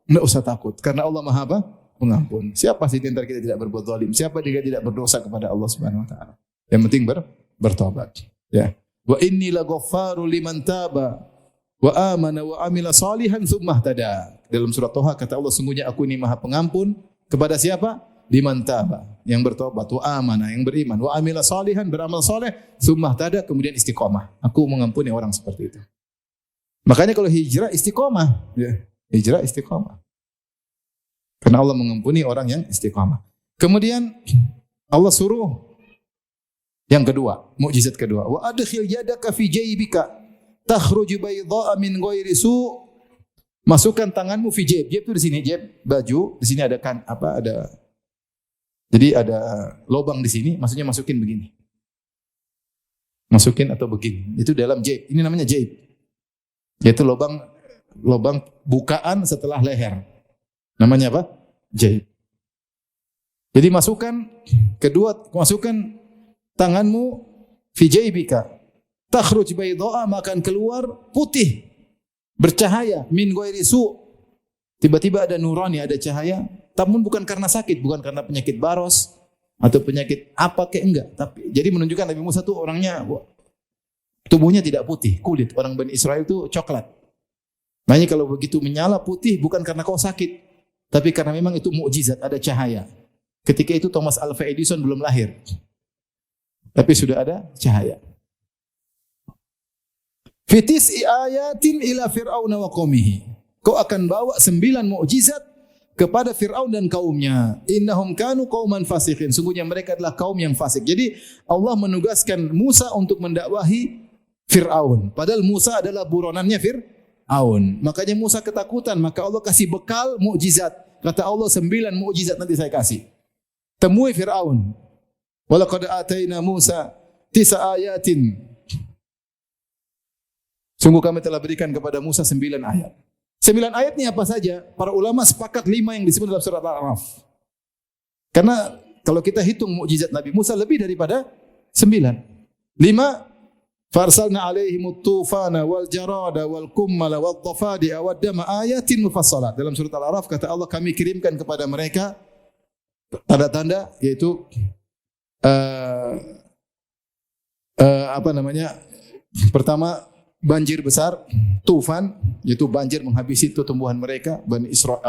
enggak usah takut karena Allah Maha Pengampun. Siapa sih di antara kita tidak berbuat zalim? Siapa dia tidak berdosa kepada Allah Subhanahu wa taala? Yang penting bertobat. Ya. Wa inni laghaffaru liman taba wa amana wa amila salihan tsumma ihtada. Dalam surat Thaha kata Allah, sungguhnya aku ini Maha Pengampun kepada siapa? Liman taba, yang bertobat, wa amana, yang beriman, wa amila salihan, beramal saleh, tsumma ihtada, kemudian istiqamah. Aku mengampuni orang seperti itu. Makanya kalau hijrah istiqamah, ya. Hijrah istiqamah. Karena Allah mengampuni orang yang istiqamah. Kemudian Allah suruh yang kedua, mukjizat kedua, wa adkhil yadaka fi jaybika takhruju baydha'a min ghairi su'. Masukkan tanganmu fi jayb. Jayb itu di sini, jayb baju, di sini ada jadi ada lubang di sini, maksudnya masukin begini. Masukin atau begini. Itu dalam jayb. Ini namanya jayb. Yaitu lubang bukaan setelah leher. Namanya apa? Jayb. Jadi masukkan tanganmu fi jaybika. Takhruj baydha'a, maka keluar putih, bercahaya, min ghairi su'. Tiba-tiba ada nurani, ada cahaya. Namun bukan karena sakit, bukan karena penyakit baros atau penyakit apa kayak enggak. Tapi jadi menunjukkan Nabi Musa itu orangnya tubuhnya tidak putih, kulit orang Bani Israel itu coklat. Makanya kalau begitu menyala putih bukan karena kau sakit, tapi karena memang itu mukjizat, ada cahaya. Ketika itu Thomas Alva Edison belum lahir, tapi sudah ada cahaya. Fitis ayatin ila fir'auna wa qaumihi. Kau akan bawa 9 mukjizat kepada Fir'aun dan kaumnya. Innahum kanu qauman fasiqin. Sungguhnya mereka adalah kaum yang fasik. Jadi Allah menugaskan Musa untuk mendakwahi Fir'aun. Padahal Musa adalah buronannya Fir'aun. Makanya Musa ketakutan. Maka Allah kasih bekal mukjizat. Kata Allah 9 mukjizat nanti saya kasih. Temui Fir'aun. Walaqad ataina Musa 9 ayatin. Sungguh kami telah berikan kepada Musa 9 ayat. 9 ayat ini apa saja? Para ulama sepakat 5 yang disebut dalam surat Al-A'raf. Karena kalau kita hitung mukjizat Nabi Musa lebih daripada 9. 5, farsalna alaihimut tufana wal jarada wal kummala wad dhafadi'a wad dama ayatin mufassalat. Dalam surat Al-A'raf kata Allah, kami kirimkan kepada mereka tanda-tanda, yaitu pertama banjir besar, tufan, yaitu banjir menghabisi tumbuhan mereka, Bani Israil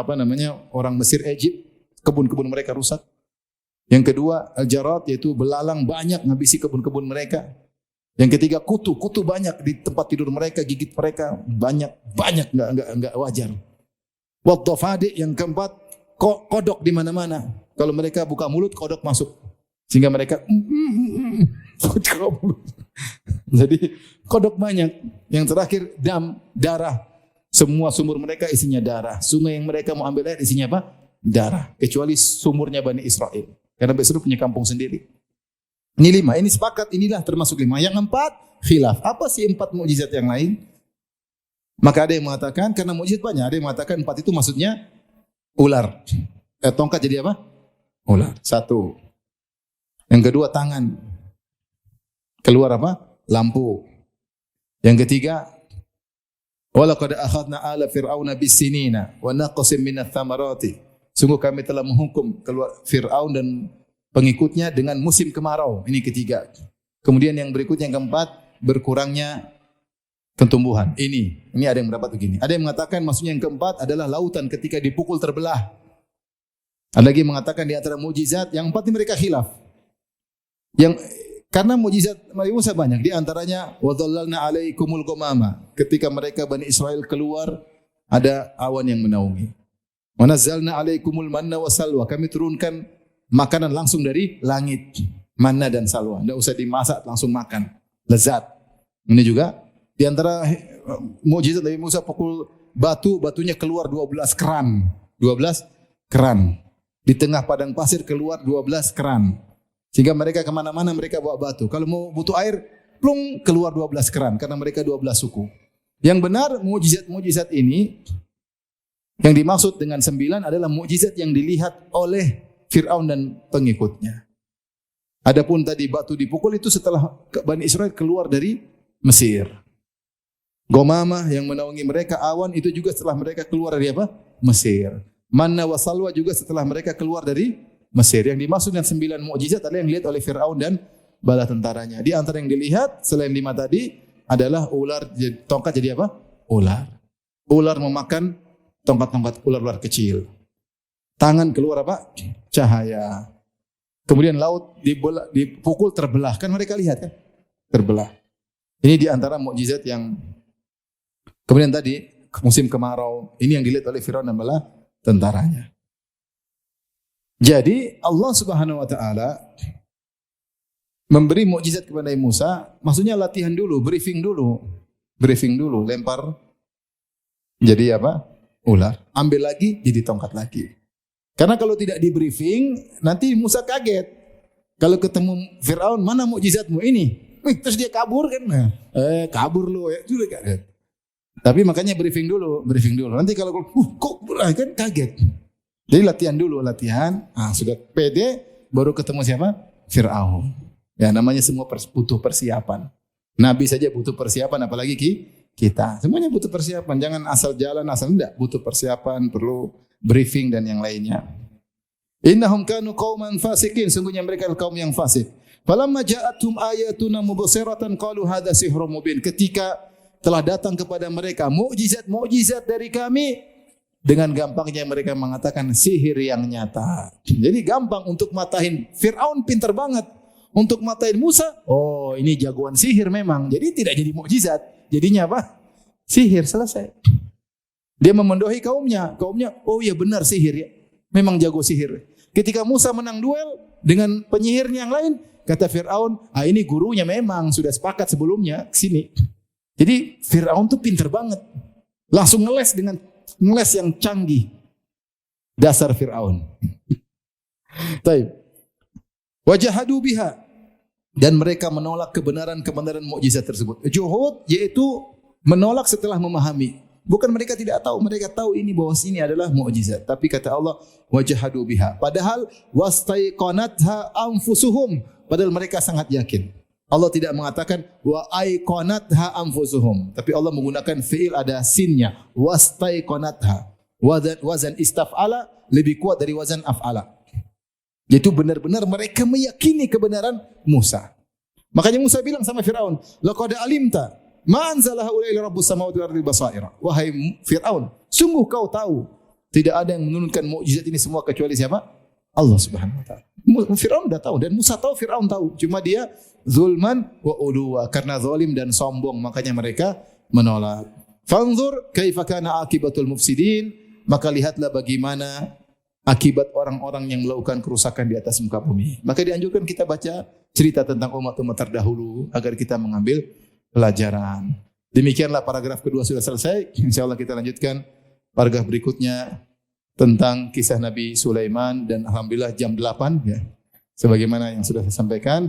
orang Mesir, Egypt, kebun-kebun mereka rusak. Yang kedua, al-jarad, yaitu belalang banyak menghabisi kebun-kebun mereka. Yang ketiga, kutu banyak di tempat tidur mereka, gigit mereka banyak enggak wajar. Wad-dafadi, yang keempat, kodok di mana-mana. Kalau mereka buka mulut, kodok masuk. Sehingga mereka jadi kodok banyak. Yang terakhir darah. Semua sumur mereka isinya darah. Sungai yang mereka mau ambil air isinya apa? Darah. Kecuali sumurnya Bani Israil. Karena Bani Israil punya kampung sendiri. Ini 5. Ini sepakat, inilah termasuk 5. Yang 4, khilaf. Apa sih 4 mukjizat yang lain? Maka ada yang mengatakan, karena mukjizat banyak. Ada yang mengatakan 4 itu maksudnya ular. Tongkat jadi apa? Ular. 1. Yang kedua, tangan. Keluar apa? Lampu. Yang ketiga, walaqad akhadna ala fir'auna bis-sinina wa naqsim minats thamarati. Sungguh kami telah menghukum keluar Fir'aun dan pengikutnya dengan musim kemarau. Ini ketiga. Kemudian yang berikutnya, yang keempat, berkurangnya tumbuhan. Ini ada yang mendapat begini. Ada yang mengatakan maksudnya yang keempat adalah lautan ketika dipukul terbelah. Ada lagi mengatakan di antara mukjizat, yang 4 ini mereka khilaf. Karena mukjizat Nabi Musa banyak, di antaranya wa dhallalna 'alaikumul ghamama. Ketika mereka Bani Israil keluar, ada awan yang menaungi. Wa nazzalna 'alaikumul manna wa salwa. Kami turunkan makanan langsung dari langit, manna dan salwa. Enggak usah dimasak, langsung makan. Lezat. Ini juga di antara mukjizat Nabi Musa, pukul batunya keluar 12 keran. 12 keran. Di tengah padang pasir keluar 12 keran. Sehingga mereka kemana-mana mereka bawa batu. Kalau mau butuh air, plung, keluar 12 keran. Karena mereka 12 suku. Yang benar, mukjizat ini, yang dimaksud dengan 9 adalah mukjizat yang dilihat oleh Fir'aun dan pengikutnya. Adapun tadi batu dipukul itu setelah Bani Israil keluar dari Mesir. Ghamamah yang menaungi mereka, awan itu juga setelah mereka keluar dari apa? Mesir. Manna wa salwa juga setelah mereka keluar dari Mesir. Yang dimaksud dengan 9 mukjizat adalah yang dilihat oleh Fir'aun dan bala tentaranya. Di antara yang dilihat selain 5 tadi adalah ular, tongkat jadi apa? Ular. Ular memakan tongkat-tongkat ular kecil. Tangan keluar apa? Cahaya. Kemudian laut dipukul terbelah. Kan mereka lihat kan? Terbelah. Ini di antara mukjizat yang kemudian tadi musim kemarau. Ini yang dilihat oleh Fir'aun dan bala tentaranya. Jadi Allah Subhanahu wa taala memberi mukjizat kepada Nabi Musa, maksudnya latihan dulu, briefing dulu, lempar jadi apa? Ular. Ambil lagi jadi tongkat lagi. Karena kalau tidak di briefing, nanti Musa kaget. Kalau ketemu Fir'aun, mana mukjizatmu ini? Terus dia kabur kan? Kabur lu ya. Tapi makanya briefing dulu. Nanti kalau kok kan kaget. Jadi latihan dulu. Sudah pede, baru ketemu siapa? Fir'aun. Ya namanya semua butuh persiapan. Nabi saja butuh persiapan, apalagi kita. Semuanya butuh persiapan. Jangan asal jalan, asal enggak. Butuh persiapan, perlu briefing dan yang lainnya. Innahum kanu qauman fasikin. Sungguhnya mereka adalah kaum yang fasik. Falamma ja'athum ayatuna mubsiratan qalu hadza sihrun mubin. Ketika telah datang kepada mereka mukjizat dari kami, dengan gampangnya mereka mengatakan sihir yang nyata. Jadi gampang untuk matahin Fir'aun, pintar banget. Untuk matahin Musa, oh ini jagoan sihir memang. Jadi tidak jadi mukjizat. Jadinya apa? Sihir, selesai. Dia memendohi kaumnya, oh iya benar sihir ya. Memang jago sihir. Ketika Musa menang duel dengan penyihirnya yang lain, kata Fir'aun, ini gurunya memang sudah sepakat sebelumnya ke sini. Jadi Fir'aun tuh pintar banget. Langsung ngeles yang canggih. Dasar Fir'aun. Taib. Wajahadu biha. Dan mereka menolak kebenaran mukjizat tersebut. Juhud yaitu menolak setelah memahami. Bukan mereka tidak tahu, mereka tahu ini bahwa ini adalah mukjizat. Tapi kata Allah, wajahadu biha. Padahal wastaiqanatha anfusuhum. Padahal mereka sangat yakin. Allah tidak mengatakan wa aiqanatha anfusuhum, tapi Allah menggunakan fiil ada sinnya, wastaiqanatha. Wazan istaf'ala lebih kuat dari wazan af'ala. Yaitu benar-benar mereka meyakini kebenaran Musa. Makanya Musa bilang sama Firaun, laqad alimta Ma anzala haula'i rabbus samawati wal ardi basaira. Wahai Firaun, sungguh kau tahu tidak ada yang menurunkan mukjizat ini semua kecuali siapa? Allah Subhanahu wa taala. Firaun dah tahu dan Musa tahu, Firaun tahu. Cuma dia zulman wa uluwa, karena zalim dan sombong makanya mereka menolak. Fanzur kaifa kana akibatul mufsidin, maka lihatlah bagaimana akibat orang-orang yang melakukan kerusakan di atas muka bumi. Maka dianjurkan kita baca cerita tentang umat-umat terdahulu agar kita mengambil pelajaran. Demikianlah paragraf kedua sudah selesai. Insyaallah kita lanjutkan paragraf berikutnya tentang kisah Nabi Sulaiman, dan alhamdulillah jam 8 ya. Sebagaimana yang sudah saya sampaikan.